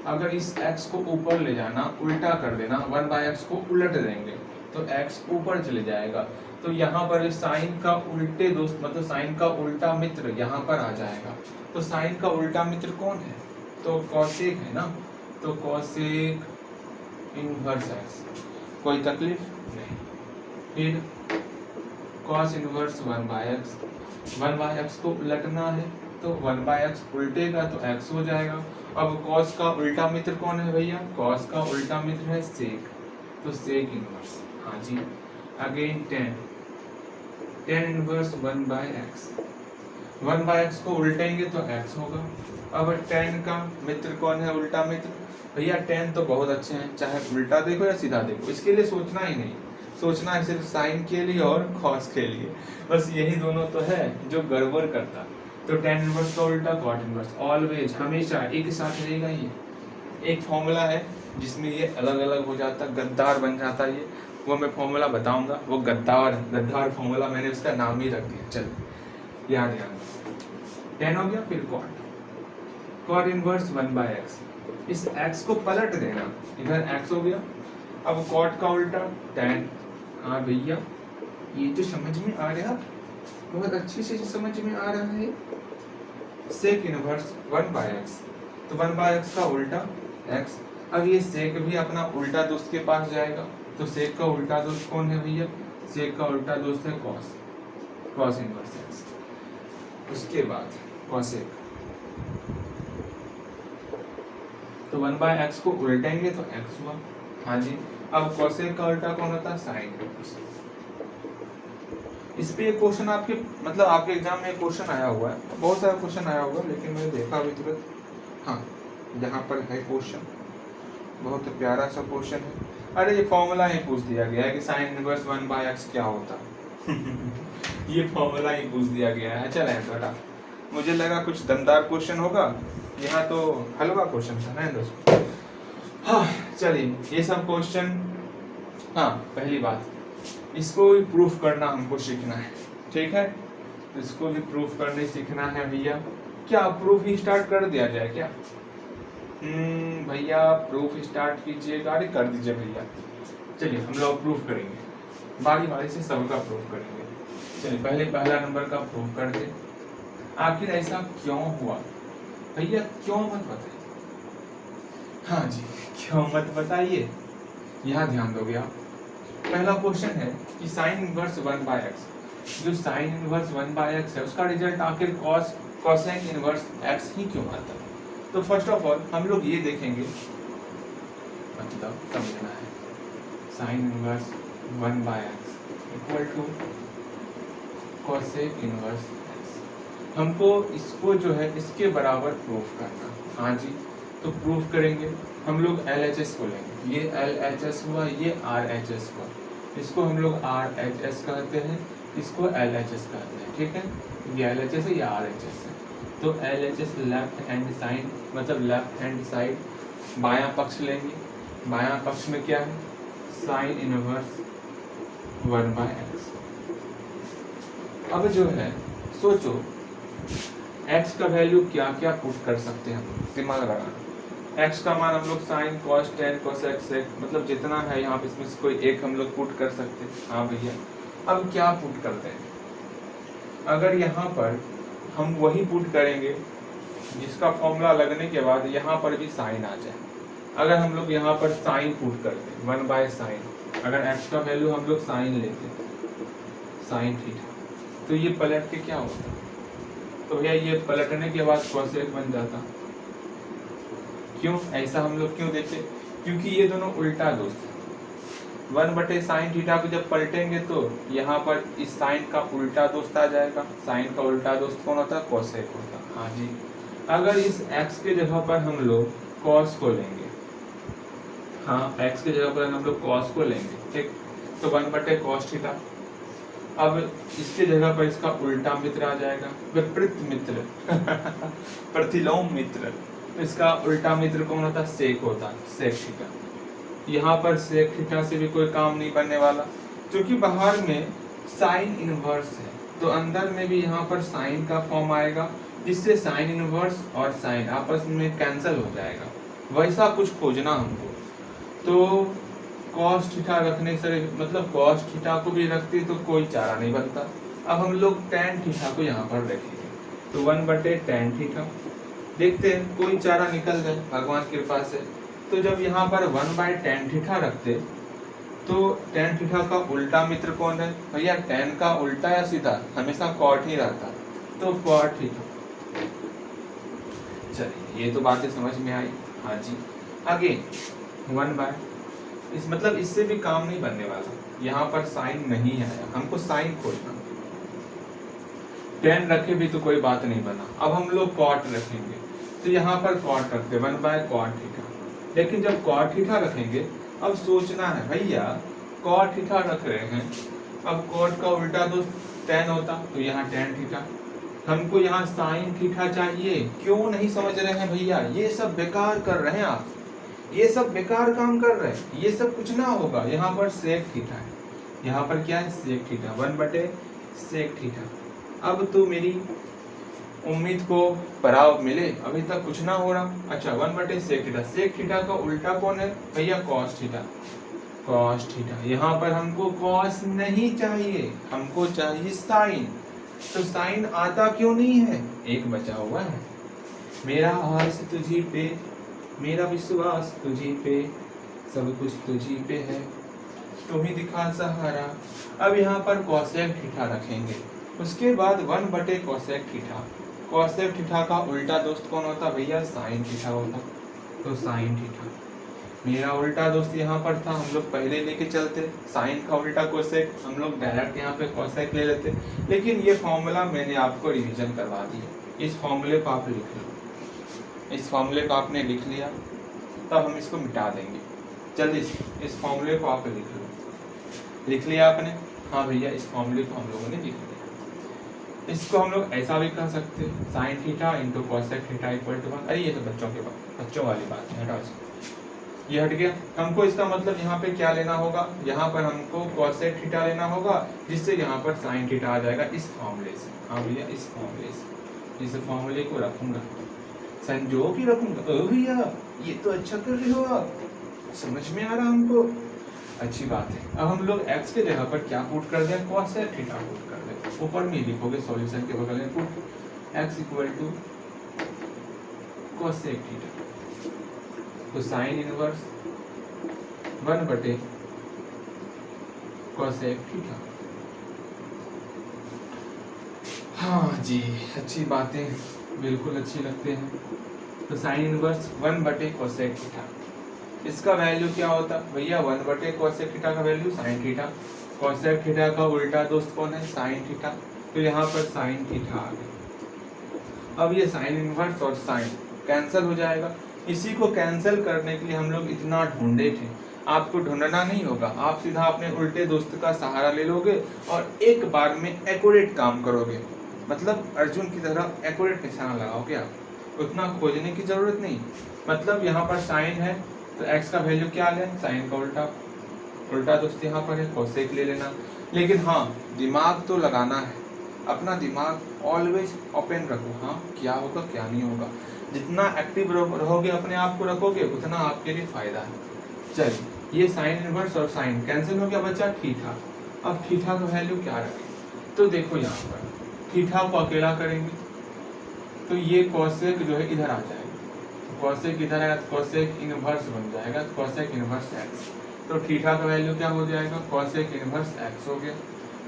अगर इस x को ऊपर ले जाना, उल्टा कर देना, 1/x को उलट देंगे तो x ऊपर चले जाएगा। तो यहाँ पर साइन का उल्टे दोस्त मतलब साइन का उल्टा मित्र यहाँ पर आ जाएगा। तो साइन का उल्टा मित्र कौन है? तो कॉसेक है ना, तो कॉसेक इनवर्स x, कोई तकलीफ नहीं। फिर कॉस इनवर्स 1/x, 1/x को उलटना है तो 1/x उल्टेगा तो x हो जाएगा। अब कॉस का उल्टा मित्र कौन है भैया? कॉस का उल्टा मित्र है सेक, तो सेक इनवर्स, हाँ जी। Again tan inverse 1/x, 1/x को उल्टेंगे तो x होगा। अब टेन का मित्र कौन है? उल्टा मित्र भैया टेन तो बहुत अच्छे हैं, चाहे उल्टा देखो या सीधा देखो, इसके लिए सोचना ही नहीं, सोचना है सिर्फ साइन के लिए और कॉस के लिए, बस यही दोनों तो है जो गड़बड़ करता। तो टेन इनवर्स का उल्टा कॉट इनवर्स, ऑलवेज हमेशा एक ही साथ रहेगा। ये एक फॉर्मूला है जिसमें ये अलग अलग हो जाता, गद्दार बन जाता ये, वो मैं फॉर्मूला बताऊंगा, वो गद्दार फॉर्मूला मैंने उसका नाम ही रख दिया। चल याद टेन हो गया, फिर कॉट इनवर्स 1/x, इस x को पलट देना, इधर x हो गया। अब कॉट का उल्टा टेन, हाँ भैया ये तो समझ में आ रहा, बहुत अच्छे से समझ में आ रहा है। सेक इनवर्स 1/x, तो 1/x का उल्टा x। अब ये सेक भी अपना उल्टा दोस्त के पास जाएगा, तो सेक का उल्टा दोस्त कौन है भैया? सेक का उल्टा दोस्त है कॉस इनवर्स x। उसके बाद कॉसेक, तो 1/x को उल्टेंगे तो x हुआ, हाँ जी। अब कॉसेक का उल्टा कौन होता है? साइन। इस पे एक क्वेश्चन आपके मतलब आपके एग्जाम में क्वेश्चन आया हुआ है, बहुत सारा क्वेश्चन आया हुआ है, लेकिन मैंने देखा अभी तुरंत, हाँ यहाँ पर है क्वेश्चन, बहुत प्यारा सा क्वेश्चन है। अरे ये फॉर्मूला ही पूछ दिया गया है कि साइन इनवर्स 1/x क्या होता ये फॉर्मूला ही पूछ दिया गया है। चल बेटा, मुझे लगा कुछ दमदार क्वेश्चन होगा, यहाँ तो हलवा क्वेश्चन था ना दोस्तों। हाँ चलिए ये सब क्वेश्चन, हाँ पहली बात इसको भी प्रूफ करना हमको सीखना है, ठीक है? इसको भी प्रूफ करने सीखना है भैया। क्या प्रूफ ही स्टार्ट कर दिया जाए क्या? भैया प्रूफ स्टार्ट कीजिएगा, अरे कर दीजिए भैया। चलिए हम लोग प्रूफ करेंगे, बारी बारी से सबका प्रूफ करेंगे। चलिए पहले पहला नंबर का प्रूफ कर दे। आखिर ऐसा क्यों हुआ भैया? क्यों मत बताइए, हाँ जी क्यों मत बताइए, यहाँ ध्यान दोगे आप। पहला क्वेश्चन है कि साइन इनवर्स 1/x, जो साइन इनवर्स 1/x है उसका रिजल्ट आखिर कोसेक इनवर्स x ही क्यों आता है? तो फर्स्ट ऑफ ऑल हम लोग ये देखेंगे, मतलब समझना है sine inverse 1/x equal to cosec inverse x। हमको इसको जो है इसके बराबर प्रूफ करना, हाँ जी। तो प्रूफ करेंगे हम लोग LHS को लेंगे, ये LHS हुआ, ये RHS हुआ, इसको हम लोग RHS कहते हैं, इसको LHS कहते हैं, ठीक है? ये LHS है, ये RHS है। तो LHS लेफ्ट हैंड साइड, मतलब लेफ्ट हैंड साइड बायां पक्ष लेंगे, बायां पक्ष में क्या है? Sine inverse 1/x। अब जो है सोचो x का वैल्यू क्या क्या पुट कर सकते हैं हम, दिमाग लगाना। x का मान हम लोग sign cos tan cosec sec मतलब जितना है यहाँ पे इसमें से कोई एक हम लोग पुट कर सकते हैं। हाँ भैया, अब क्या पुट करते हैं, अगर यहाँ पर हम वही पुट करेंगे जिसका फॉर्मूला लगने के बाद यहाँ पर भी साइन आ जाए। अगर हम लोग यहाँ पर साइन पुट करते 1/sin, अगर x का वैल्यू हम लोग साइन लेते साइन थीटा, तो ये पलट के क्या होता, तो भैया ये पलटने के बाद कोसेक बन जाता। क्यों ऐसा हम लोग क्यों देते, क्योंकि ये दोनों उल्टा दोस्त है। 1/sin थीटा को जब पलटेंगे तो यहाँ पर इस साइन का उल्टा दोस्त आ जाएगा। साइन का उल्टा दोस्त कौन होता है, कोसेक होता। हाँ जी, अगर इस x के जगह पर हम लोग cos को लेंगे, हाँ x के जगह पर हम लोग cos को लेंगे, ठीक, तो 1/cos थीटा। अब इसके जगह पर इसका उल्टा मित्र आ जाएगा, विपरीत मित्र प्रतिलोम मित्र, तो इसका उल्टा मित्र कौन होता, सेक होता, सेक थीटा। यहाँ पर सेक थीटा से भी कोई काम नहीं बनने वाला, क्योंकि बाहर में साइन इनवर्स है, तो अंदर में भी यहाँ पर साइन का फॉर्म आएगा, जिससे साइन इनवर्स और साइन आपस में कैंसिल हो जाएगा। वैसा कुछ खोजना हमको, तो cos थीटा रखने से मतलब cos थीटा को भी रखते तो कोई चारा नहीं बनता। अब हम लोग tan थीटा को यहाँ पर रखेंगे, तो 1/tan थीटा, देखते हैं कोई चारा निकल जाए भगवान की कृपा से। तो जब यहाँ पर 1/tan थीटा रखते तो tan थीटा का उल्टा मित्र कौन है भैया, tan का उल्टा या सीधा, हमेशा cot ही रहता, तो cot थीटा। चलिए ये तो बातें समझ में आई। हाँ जी, आगे 1/, इस मतलब इससे भी काम नहीं बनने वाला, यहाँ पर साइन नहीं आया, हमको साइन खोजना। tan रखे भी तो कोई बात नहीं बना, अब हम लोग cot रखेंगे, तो यहाँ पर cot रखते 1/cot थीटा। लेकिन जब cot थीटा रखेंगे, अब सोचना है भैया cot थीटा रख रहे हैं, अब cot का उल्टा दोस्त tan होता, तो यहाँ tan थीटा। हमको यहाँ साइन थीटा चाहिए, क्यों नहीं समझ रहे हैं भैया, ये सब बेकार कर रहे हैं आप, ये सब बेकार काम कर रहे हैं, ये सब कुछ ना होगा। यहाँ पर सेक थीटा है, यहाँ पर क्या है, सेक थीटा, 1/सेक थीटा। अब तो मेरी उम्मीद को पड़ाव मिले, अभी तक कुछ ना हो रहा। अच्छा 1/सेक थीटा, सेक थीटा का उल्टा कौन है भैया, कॉस थीटा, कॉस थीटा। यहाँ पर हमको कॉस नहीं चाहिए, हमको चाहिए साइन, तो साइन आता क्यों नहीं है, एक बचा हुआ है। मेरा आस तुझी पे, मेरा विश्वास तुझी पे, सब कुछ तुझी पे है, तुम ही दिखा सहारा। अब यहाँ पर कोसेक थीटा रखेंगे, उसके बाद 1/कोसेक थीटा। कोसेक थीटा का उल्टा दोस्त कौन होता भैया, साइन थीटा होता, तो साइन थीटा। मेरा उल्टा दोस्त यहाँ पर था, हम लोग पहले लेके चलते, साइन का उल्टा कोसेक, हम लोग डायरेक्ट यहाँ पे कोसेक ले लेते, लेकिन ये फॉर्मूला मैंने आपको रिवीजन करवा दिया। इस फॉर्मूले को आप लिख लो, इस फॉर्मूले को आपने लिख लिया, तब हम इसको मिटा देंगे। जल्दी से इस फॉर्मूले को आप लिख लो, लिख लिया आपने, हाँ भैया इस फॉर्मूले को हम लोगों ने लिख लिया। इसको हम लोग ऐसा भी कर सकते हैं, sine theta into cosec theta equal to 1। अरे ये तो बच्चों वाली बात है, हटाओ इसको, ये हट गया। हमको इसका मतलब यहाँ पे क्या लेना होगा, यहाँ पर हमको कोसेक थीटा लेना होगा, जिससे यहाँ पर साइन थीटा आ जाएगा इस फॉर्मूले से। हाँ भैया इस फॉर्मूले से, इस फॉर्मूले को रखूंगा, संजो की रखूंगा। ओ भैया ये तो अच्छा कर रहे हो आप, समझ में आ रहा हमको, अच्छी बात है। अब हम लोग x के जगह पर क्या पुट कर दें, कोसेक थीटा पुट कर दें। ऊपर में लिखोगे सॉल्यूशन के बगल में put x equal to cosec theta, तो साइन इनवर्स 1/कोसेक थीटा। हाँ जी, अच्छी बातें बिल्कुल अच्छी लगते हैं। तो साइन इनवर्स 1/कोसेक थीटा, इसका वैल्यू क्या होता भैया, 1/कोसेक थीटा का value sine theta, cosec theta का उल्टा दोस्त कौन है, साइन थीटा, तो यहाँ पर साइन थीटा आ गया। अब ये साइन इनवर्स और साइन कैंसिल हो जाएगा, इसी को कैंसिल करने के लिए हम लोग इतना ढूंढे थे, आपको ढूंढना नहीं होगा, आप सीधा अपने उल्टे दोस्त का सहारा ले लोगे और एक बार में एक्यूरेट काम करोगे, मतलब अर्जुन की तरह एक्यूरेट निशाना लगाओगे आप, उतना खोजने की जरूरत नहीं। मतलब यहाँ पर साइन है तो x का वैल्यू क्या लें, साइन का उल्टा, उल्टा दोस्त यहाँ पर है कोसेक ले लेना। लेकिन हाँ दिमाग तो लगाना है, अपना दिमाग ऑलवेज ओपन रखो। हाँ, क्या होगा क्या नहीं होगा, जितना एक्टिव रहोगे, अपने आप को रखोगे, उतना आपके लिए फायदा है। चलिए, ये साइन इनवर्स और साइन कैंसिल हो गया, बच्चा थीटा। अब थीटा का वैल्यू क्या रखें, तो देखो यहाँ पर थीटा को अकेला करेंगे तो ये कोसेक जो है इधर आ जाएगा, कोसेक इधर आया तो कोसेक इनवर्स बन जाएगा, कोसेक इनवर्स एक्स। तो थीटा का वैल्यू क्या हो जाएगा, कोसेक इनवर्स एक्स हो गया।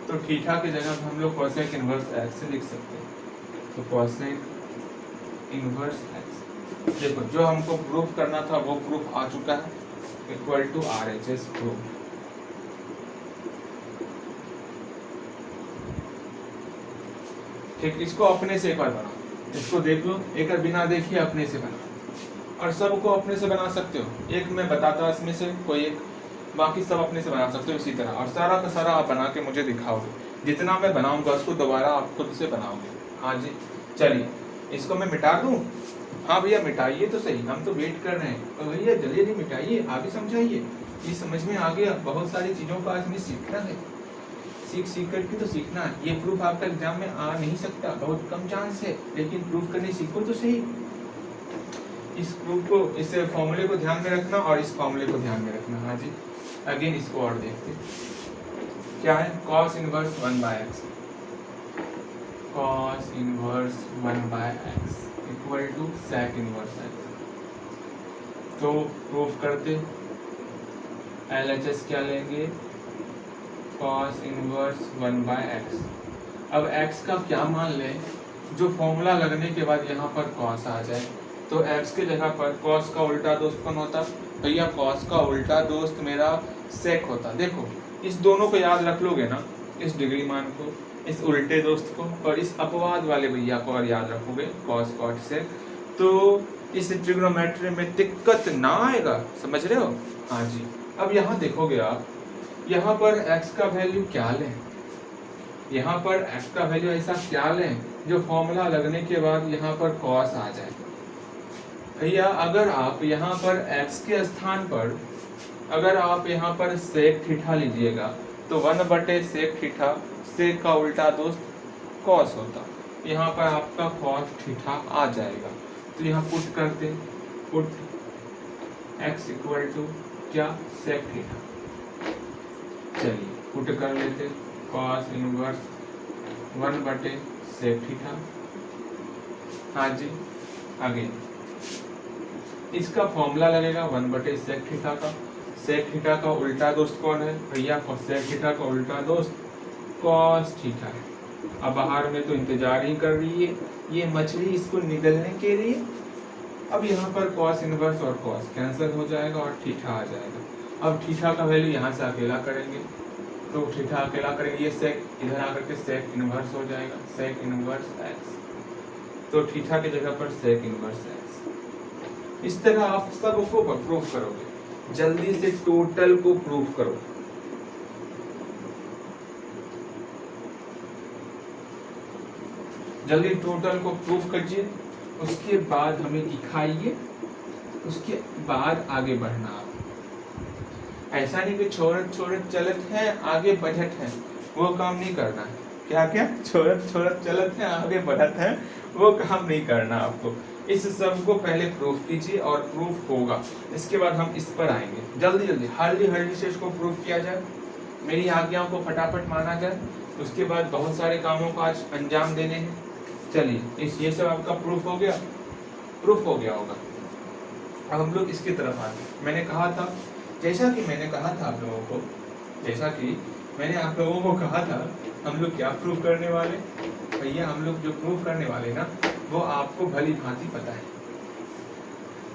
तो थीटा की जगह हम लोग कोसेक इनवर्स एक्स लिख सकते हैं, तो कोसेक इनवर्स एक्स। देखो जो हमको प्रूफ करना था वो प्रूफ आ चुका है, इक्वल टू RHS प्रूफ। ठीक, इसको अपने से एक बार बनाओ, इसको देख लो, एक बार बिना देखिए अपने से बनाओ, और सबको अपने से बना सकते हो। एक मैं बताता इसमें से कोई एक, बाकी सब अपने से बना सकते हो इसी तरह, और सारा का सारा आप बना के मुझे दिखाओगे। जितना मैं बनाऊंगा उसको दोबारा आप खुद से बनाओगे। हाँ जी, चलिए इसको मैं मिटा दूं। हाँ भैया मिटाइए तो सही, हम तो वेट कर रहे हैं। तो भैया जल्दी जल्दी मिटाइए, आगे समझाइए। ये समझ में आ गया, बहुत सारी चीजों का आज हमें सीखना है, सीख करके तो सीखना है। ये प्रूफ आपका एग्जाम में आ नहीं सकता, बहुत कम चांस है, लेकिन प्रूफ करने सीखो तो सही। इस प्रूफ को, इस फॉर्मूले को ध्यान में रखना और इस फॉर्मूले को ध्यान में रखना। हाँ जी, अगेन इसको और देखते हैं क्या है, cos inverse 1/x, cos inverse 1/x equal to sec inverse x। तो प्रूफ करते LHS क्या लेंगे, cos इनवर्स 1/x। अब x का क्या मान लें, जो फॉर्मूला लगने के बाद यहाँ पर cos आ जाए, तो x के जगह पर cos का उल्टा दोस्त कौन होता भैया, cos का उल्टा दोस्त मेरा sec होता। देखो इस दोनों को याद रख लोगे ना, इस डिग्री मान को, इस उल्टे दोस्त को, और इस अपवाद वाले भैया को और याद रखोगे, cos cot sec, तो इस ट्रिग्नोमेट्री में दिक्कत ना आएगा। समझ रहे हो? हाँ जी। अब यहाँ देखोगे आप, यहाँ पर x का वैल्यू क्या लें, यहाँ पर x का वैल्यू ऐसा क्या लें जो फॉर्मूला लगने के बाद यहाँ पर cos आ जाए। भैया अगर आप यहाँ पर x के स्थान पर, अगर आप यहाँ पर sec थीटा लीजिएगा तो 1/sec थीटा, sec का उल्टा दोस्त cos होता, यहाँ पर आपका cos थीटा आ जाएगा। तो यहाँ पुट करते, पुट x इक्वल टू क्या, sec थीटा। चलिए पुट कर लेते, cos इनवर्स 1/sec थीटा। हाँ जी, आगे इसका फॉर्मूला लगेगा 1/sec थीटा का। sec थीटा का उल्टा दोस्त कौन है भैया, sec थीटा का उल्टा दोस्त cos थीटा है। अब बाहर में तो इंतजार ही कर रही है ये मछली इसको निगलने के लिए। अब यहाँ पर cos इनवर्स और cos कैंसिल हो जाएगा और थीटा आ जाएगा। अब थीटा का वैल्यू यहाँ से अकेला करेंगे, तो थीटा अकेला करेंगे, ये sec इधर आकर के sec इनवर्स हो जाएगा, sec इनवर्स x। तो थीटा की जगह पर sec इनवर्स x। इस तरह आप सबको प्रूफ करोगे, जल्दी से टोटल को प्रूफ करो। जल्दी टोटल को प्रूफ कीजिए, उसके बाद हमें दिखाइए, उसके बाद आगे बढ़ना। आप ऐसा नहीं कि छोड़त छोड़त चलत है आगे बढ़त है, वो काम नहीं करना है। क्या क्या, छोड़त छोड़त चलत है आगे बढ़त है, वो काम नहीं करना आपको। इस सब को पहले प्रूफ कीजिए और प्रूफ होगा, इसके बाद हम इस पर आएंगे। जल्दी जल्दी हल्दी से इसको प्रूफ किया जाए, मेरी आज्ञाओं को फटाफट माना जाए, उसके बाद बहुत सारे कामों को आज अंजाम देने हैं। चलिए इस ये सब आपका प्रूफ हो गया, प्रूफ हो गया होगा। अब हम लोग इसकी तरफ आए। मैंने कहा था, जैसा कि मैंने कहा था आप लोगों को, जैसा कि मैंने आप लोगों को कहा था, हम लोग क्या प्रूफ करने वाले भैया, हम लोग जो प्रूफ करने वाले ना वो आपको भली भांति पता है,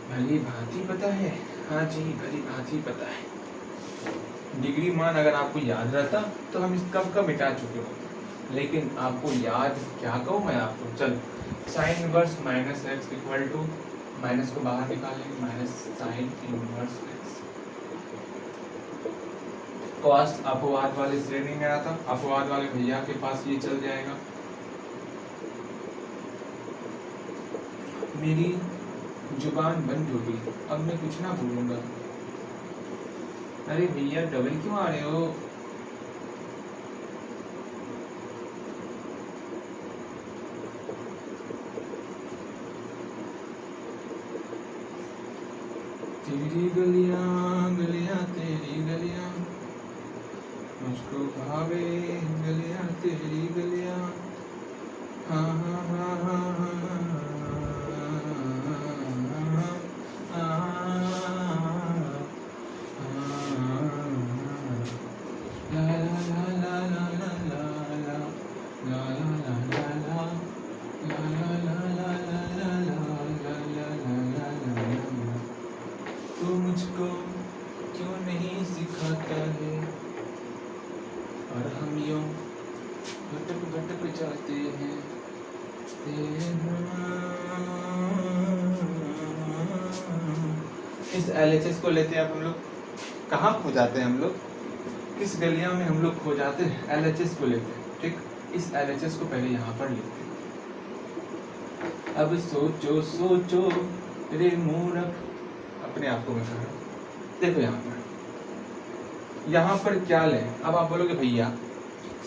भली भांति पता है। हाँ जी, भली भांति पता है। डिग्री मान अगर आपको याद रहता तो हम इस कब का मिटा चुके होते, लेकिन आपको याद क्या कहूँ मैं आपको। चल sine inverse minus x equal to, minus को बाहर निकालेंगे, minus sine inverse x. Cos अपवाद वाले श्रेणी में आता, अपवाद वाले भैया के पास ये चल जाएगा। मेरी जुबान बंद हो गई, अब मैं कुछ ना बोलूंगा। अरे भैया डबल क्यों आ रहे हो? तेरी गलियां गलियां तेरी गलियां, मुझको भावे गलियां तेरी गलियां, हाँ हाँ हाँ हाँ हाँ तो मुझको क्यों नहीं सिखाता है, और हम यूं भटक भटक जाते हैं। इस LHS को लेते हैं अब हम लोग, कहाँ खो जाते हैं हम लोग, किस गलियां में हम लोग खो जाते हैं, LHS को लेते हैं। ठीक, इस LHS को पहले यहाँ पर लिखते हैं। अब सोचो सोचो रे मूर्ख, अपने आप को मैं कह रहा हूँ, देखो यहाँ पर क्या लें। अब आप बोलोगे भैया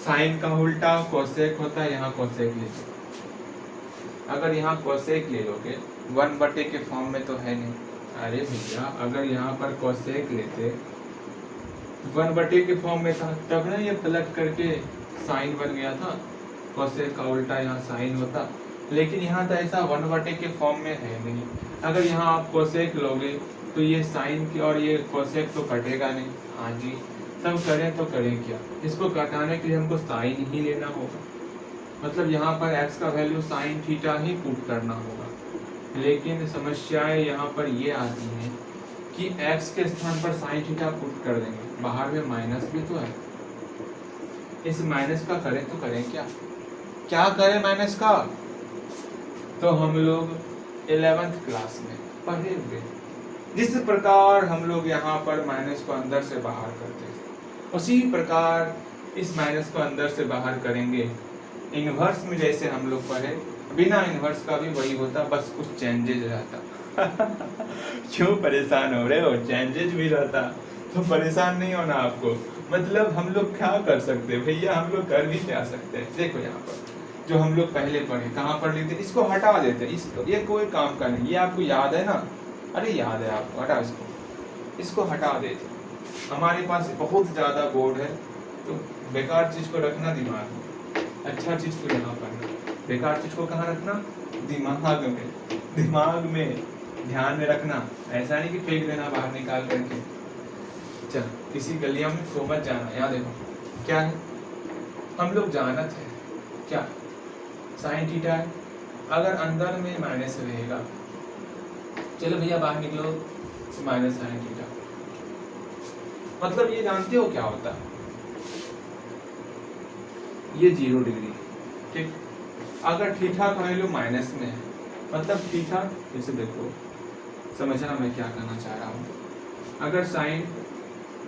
साइन का उल्टा कोसेक होता है, यहाँ कोसेक ले लो। अगर यहाँ कोसेक ले लोगे 1/a के फॉर्म में तो है नहीं। अरे भैया अगर यहाँ पर कोसेक लेते 1/a के फॉर्म में था, तब ना ये पलट करके साइन बन गया था, कोसेक का उल्टा यहाँ साइन होता। लेकिन यहाँ तो ऐसा 1/a के फॉर्म में है नहीं। अगर यहाँ आप कोसेक लोगे तो ये साइन की और ये कोसेक तो कटेगा नहीं। हाँ जी, तब करें तो करें क्या, इसको कटाने के लिए हमको साइन ही लेना होगा। मतलब यहाँ पर x का वैल्यू साइन थीटा ही पुट करना होगा। लेकिन समस्याएं यहाँ पर ये आती हैं कि x के स्थान पर साइन थीटा पुट कर देंगे, बाहर में माइनस भी तो है। इस माइनस का करें तो करें क्या, क्या करें माइनस का। तो हम लोग 11th क्लास में पढ़े हुए, जिस प्रकार हम लोग यहाँ पर माइनस को अंदर से बाहर करते थे, उसी प्रकार इस माइनस को अंदर से बाहर करेंगे। इनवर्स में जैसे हम लोग पढ़े, बिना इनवर्स का भी वही होता, बस कुछ चेंजेज रहता। क्यों परेशान हो रहे हो, चेंजेज भी रहता तो परेशान नहीं होना आपको। मतलब हम लोग क्या कर सकते हैं भैया, हम लोग कर भी क्या सकते हैं। देखो यहाँ पर जो हम लोग पहले पढ़े, कहाँ पर लिखते, इसको हटा देते, इसको, ये कोई काम का नहीं, ये आपको याद है ना। अरे याद है आपको, हटा इसको हटा देते। हमारे पास बहुत ज्यादा बोर्ड है, तो बेकार चीज को रखना दिमाग में, अच्छा चीज को यहाँ पढ़ना। बेकार चीज को कहाँ रखना, दिमाग में, दिमाग में ध्यान में रखना। ऐसा नहीं कि फेंक देना बाहर निकाल करके। चल किसी गलिया में खो मत जाना। यहाँ देखो क्या है, हम लोग जानत है क्या, साइन थीटा है। अगर अंदर में माइनस रहेगा, चलो भैया बाहर निकलो, तो माइनस साइन थीटा। मतलब ये जानते हो क्या होता है, ये 0 डिग्री। ठीक, अगर थीटा का वैल्यू माइनस में है, मतलब थीटा, जैसे देखो समझना मैं क्या कहना चाह रहा हूँ। अगर साइन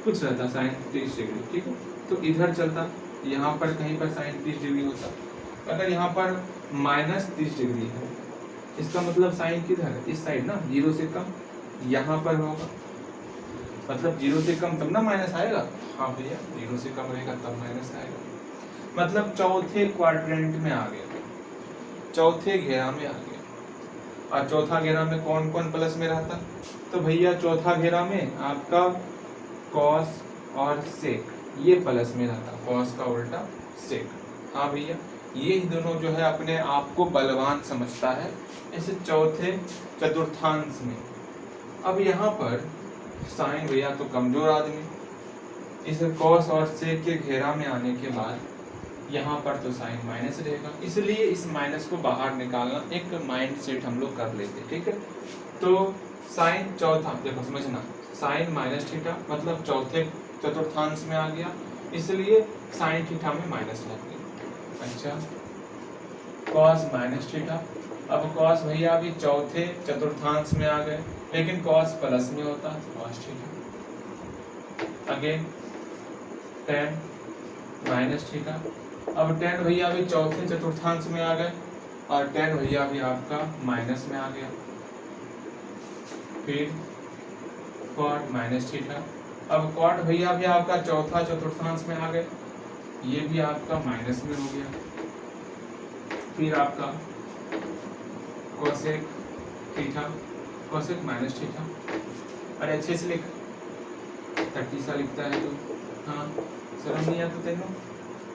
कुछ रहता, साइन 30 डिग्री, ठीक है, तो इधर चलता, यहाँ पर कहीं पर साइन 30 डिग्री होता। अगर यहाँ पर माइनस 30 डिग्री है, इसका मतलब साइन किधर है, इस साइड ना, 0 से कम यहाँ पर होगा। मतलब 0 से कम तब ना माइनस आएगा। हाँ भैया 0 से कम रहेगा तब माइनस आएगा। मतलब चौथे क्वाड्रेंट में आ गया, चौथे घेरा में आ गया। और चौथा घेरा में कौन कौन प्लस में रहता, तो भैया चौथा घेरा में आपका कॉस और सेक, ये प्लस में रहता, कॉस का उल्टा सेक। हाँ भैया ये दोनों जो है अपने आप को बलवान समझता है इस चौथे चतुर्थांश में। अब यहाँ पर साइन भैया तो कमजोर आदमी, इस कॉस और सेक के घेरा में आने के बाद यहाँ पर तो साइन माइनस रहेगा, इसलिए इस माइनस को बाहर निकालना एक माइंड सेट हम लोग कर लेते। ठीक है, तो साइन चौथा, देखो समझना, साइन माइनस थीटा मतलब चौथे चतुर्थांश में आ गया, इसलिए साइन थीटा में माइनस लग गया। अच्छा, कॉस माइनस थीटा, अब कॉस भैया अभी चौथे चतुर्थांश में आ गए, लेकिन कॉस प्लस में होता है cos theta. Again ten minus theta, अब टेन भैया अभी चौथे चतुर्थांश में आ गए, और टेन भैया अभी आपका माइनस में आ गया। फिर कॉट माइनस थीटा, अब कॉट भैया भी आपका चौथा चतुर्थांश में आ गए, ये भी आपका माइनस में हो गया। फिर आपका cosec theta, cosec minus theta, अरे अच्छे से लिख, 30 सा लिखता है तू, हाँ शर्म नहीं आता तेनों।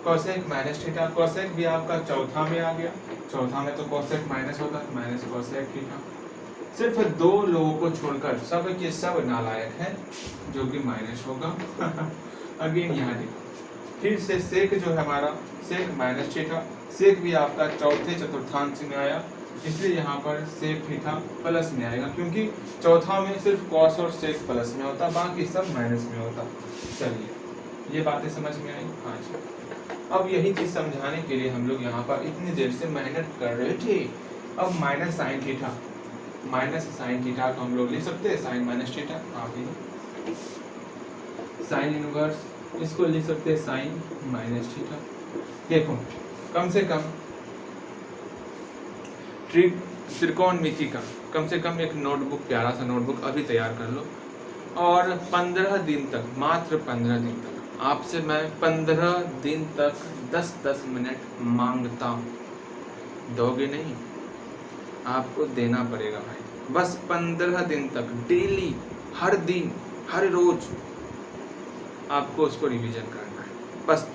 कोसेक माइनस थीटा, कोसेक भी आपका चौथा में आ गया, चौथा में तो कोसेक माइनस होता है, माइनस कोसेक थीटा। सिर्फ 2 लोगों को छोड़कर सब के सब नालायक हैं, जो कि माइनस होगा। अगेन यहाँ देखो फिर से सेक जो है हमारा सेक माइनस थीटा, सेक भी आपका चौथे चतुर्थांश में आया, इसलिए यहाँ पर सेक थीटा प्लस में आएगा, क्योंकि चौथा में सिर्फ कॉस और सेक प्लस में होता, बाकी सब माइनस में होता। चलिए ये बातें समझ में आई। हाँ जी, अब यही चीज समझाने के लिए हम लोग यहाँ पर इतनी देर से मेहनत कर रहे थे। अब minus sine theta, minus sine theta को हम लोग लिख सकते हैं साइन माइनस थीटा, आप ही साइन इनवर्स, इसको लिख सकते हैं साइन माइनस थीटा। देखो कम से कम त्रिकोणमिति का कम से कम एक नोटबुक, प्यारा सा नोटबुक अभी तैयार कर लो, और 15 दिन तक, मात्र 15 दिन तक आपसे मैं 15 दिन तक 10-10 मिनट मांगता हूँ। दोगे नहीं, आपको देना पड़ेगा भाई। बस 15 दिन तक डेली, हर दिन, हर रोज आपको उसको रिवीजन करना है, बस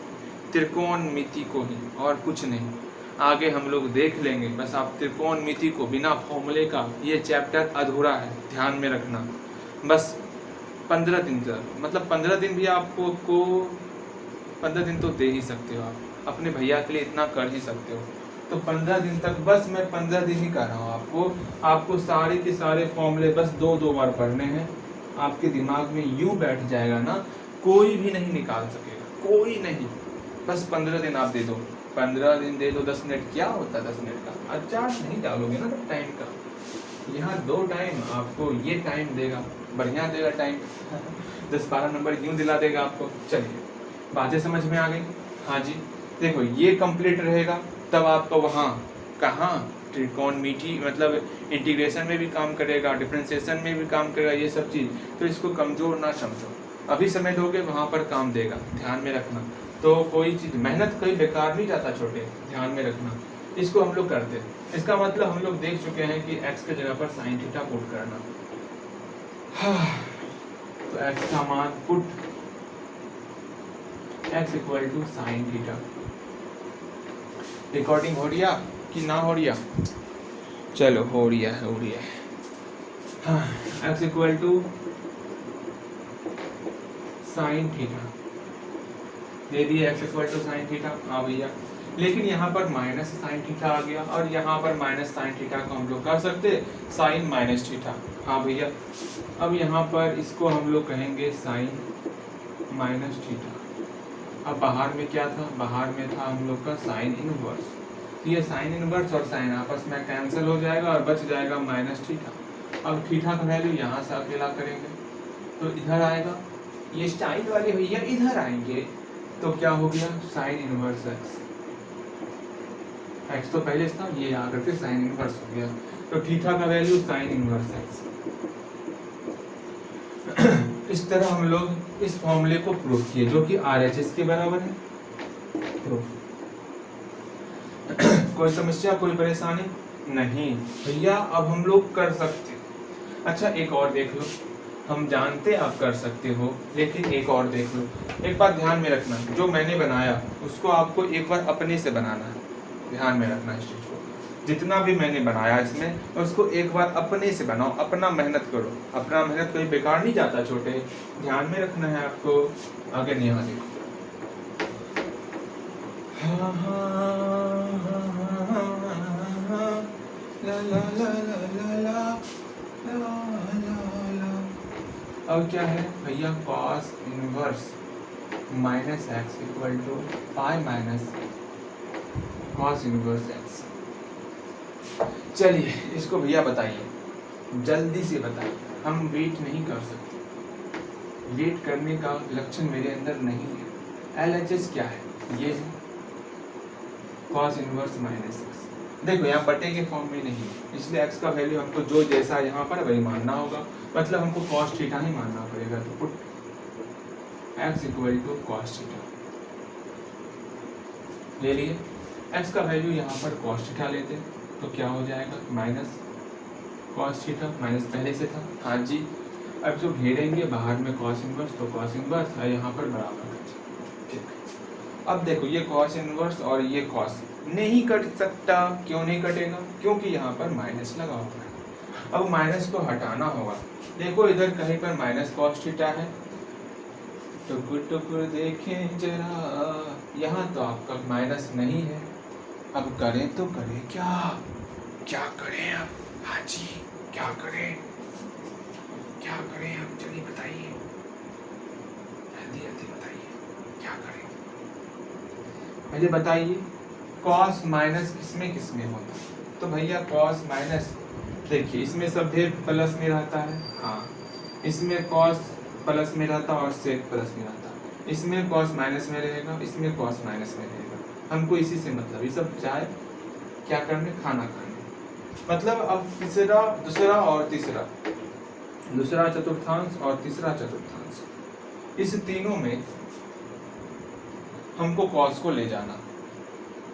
त्रिकोणमिति को ही, और कुछ नहीं। आगे हम लोग देख लेंगे, बस आप त्रिकोणमिति को बिना फॉर्मूले का, ये चैप्टर अधूरा है, ध्यान में रखना। बस 15 दिन तक, मतलब 15 दिन भी आपको 15 दिन तो दे ही सकते हो, आप अपने भैया के लिए इतना कर ही सकते हो। तो 15 दिन तक बस मैं 15 दिन ही कर रहा हूँ आपको सारे के सारे फॉर्मूले बस 2-2 बार पढ़ने हैं। आपके दिमाग में यूं बैठ जाएगा ना, कोई भी नहीं निकाल सकेगा, कोई नहीं। बस 15 दिन आप दे दो, 15 दिन दे दो। 10 मिनट क्या होता है 10 मिनट का? चार्ट नहीं डालोगे ना टाइम का। यहाँ 2 टाइम आपको ये टाइम देगा, बढ़िया देगा टाइम। 10-12 नंबर यूं दिला देगा आपको। चलिए बातें समझ में आ गई? हाँ जी, देखो ये कंप्लीट रहेगा तब आपका वहाँ कहाँ त्रिकोणमिति, मतलब इंटीग्रेशन में भी काम करेगा, डिफरेंशिएशन में भी काम करेगा, ये सब चीज़। तो इसको कमजोर ना समझो, अभी समय दोगे वहाँ पर काम देगा, ध्यान में रखना। तो कोई चीज़, मेहनत कहीं बेकार नहीं जाता छोटे, ध्यान में रखना। इसको हम लोग करते हैं, इसका मतलब हम लोग देख चुके हैं कि x के जगह पर साइन थीटा पुट करना। तो x का मान put x equal to sine theta. Recording हो रही कि ना हो रही? चलो हो रही है। हाँ, x equal to sine theta दे दिए, x equal to sine theta. हाँ भैया, लेकिन यहाँ पर माइनस साइन थीटा आ गया, और यहाँ पर माइनस साइन थीटा को हम लोग कर सकते साइन माइनस थीटा। हाँ भैया, अब यहाँ पर इसको हम लोग कहेंगे साइन माइनस थीटा। अब बाहर में क्या था? बाहर में था हम लोग का साइन इनवर्स। ये साइन इनवर्स और साइन आपस में कैंसिल हो जाएगा और बच जाएगा माइनस थीटा। अब थीटा का वैल्यू यहाँ से अकेला करेंगे तो इधर आएगा, ये स्टाइल वाले भैया इधर आएंगे, तो क्या हो गया? साइन इनवर्स एक्स तो पहले था, ये आकर के साइन इनवर्स हो गया, तो थीटा का वैल्यू साइन इनवर्स एक्स। इस तरह हम लोग इस फॉर्मूले को प्रूफ किए, जो कि RHS के बराबर है। प्रूफ। कोई समस्या, कोई परेशानी नहीं भैया, अब हम लोग कर सकते। अच्छा एक और देख लो, हम जानते आप कर सकते हो, लेकिन एक और देख लो। एक बात ध्यान में रखना, जो मैंने बनाया उसको आपको एक बार अपने से बनाना है, ध्यान में रखना इस चीज को। जितना भी मैंने बनाया इसमें, उसको एक बार अपने से बनाओ, अपना मेहनत करो। अपना मेहनत कहीं बेकार नहीं जाता छोटे, ध्यान में रखना है आपको। आगे नहीं आगे अब क्या है भैया? Cos inverse minus x equal to pi minus cos inverse x. चलिए इसको भैया बताइए, जल्दी से बताइए, हम वेट नहीं कर सकते, वेट करने का लक्षण मेरे अंदर नहीं है। LHS क्या है? ये है कॉस इनवर्स माइनस एक्स। देखो यहाँ बटे के फॉर्म में नहीं है, इसलिए x का वैल्यू हमको जो जैसा यहाँ पर वही मानना होगा, मतलब हमको कॉस थीटा ही मानना पड़ेगा। तो put x equal to cos theta ले लिए। x का वैल्यू यहाँ पर कॉस थीटा लेते तो क्या हो जाएगा? माइनस कॉस थीटा, माइनस पहले से था। हाँ जी, अब जो घेरेंगे बाहर में कॉस इनवर्स तो कॉस इनवर्स और यहाँ पर बराबर कट। ठीक, अब देखो ये कॉस इनवर्स और ये कॉस नहीं कट सकता। क्यों नहीं कटेगा? क्योंकि यहाँ पर माइनस लगा हुआ है। अब माइनस को हटाना होगा। देखो इधर कहीं पर माइनस कॉस थीटा है, टुकुर टुकुर देखें जरा, यहाँ तो आपका माइनस नहीं है। अब करें तो करें क्या? क्या करें अब? हाँ जी, क्या करें? क्या करें अब? चलिए बताइए, जल्दी जल्दी बताइए, क्या करें? मुझे बताइए, कॉस माइनस किसमें किसमें होता है? तो भैया कॉस माइनस, देखिए इसमें सब ढेर प्लस में रहता है, हाँ इसमें कॉस प्लस में रहता है और सेक प्लस में रहता है। इसमें कॉस माइनस में रहेगा, इसमें कॉस माइनस में रहेगा। हमको इसी से मतलब, ये सब चाहे क्या करने, खाना खाने। मतलब अब तीसरा, दूसरा और तीसरा, दूसरा चतुर्थांश और तीसरा चतुर्थांश, इस तीनों में हमको कॉस को ले जाना।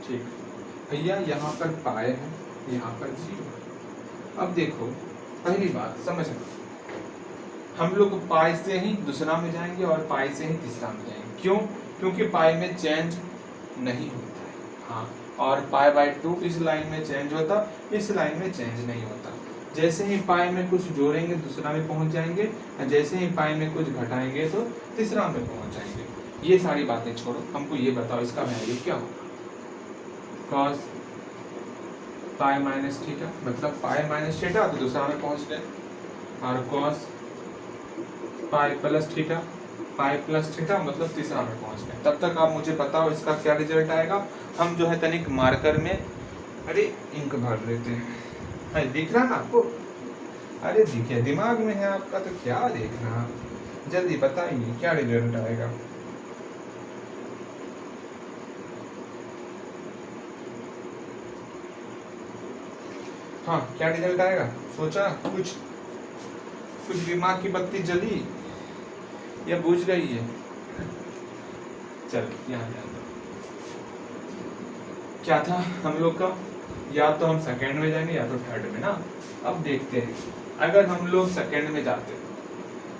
ठीक भैया, यहाँ पर पाए है, यहाँ पर जीरो है। अब देखो पहली बात समझना, हम लोग पाई से ही दूसरा में जाएंगे और पाई से ही तीसरा में जाएंगे। क्यों? क्योंकि पाई में चेंज नहीं होता है, हाँ, और पाई बाय 2 इस लाइन में चेंज होता, इस लाइन में चेंज नहीं होता। जैसे ही पाई में कुछ जोड़ेंगे दूसरा में पहुंच जाएंगे, और जैसे ही पाई में कुछ घटाएंगे तो तीसरा में पहुंच जाएंगे। ये सारी बातें छोड़ो, हमको ये बताओ इसका वैल्यू क्या होगा? कॉस पाई माइनस थीटा, मतलब पाई माइनस थीटा तो दूसरा में पहुंच गए, और cos pi plus theta, pi plus theta मतलब तीसरा में पहुंच गए। तब तक आप मुझे बताओ इसका क्या रिजल्ट आएगा। हम जो है तनिक मार्कर में, अरे इंक भर लेते हैं। अरे दिख रहा ना आपको? अरे दिखे, दिमाग में है आपका तो क्या देखना, जल्दी बताइए क्या रिजल्ट आएगा। हाँ, क्या रिजल्ट आएगा? सोचा कुछ? कुछ दिमाग की बत्ती जली या बुझ गई है? चल यहाँ क्या था हम लोग का, या तो हम सेकेंड में जाएंगे या तो थर्ड में ना। अब देखते हैं, अगर हम लोग सेकेंड में जाते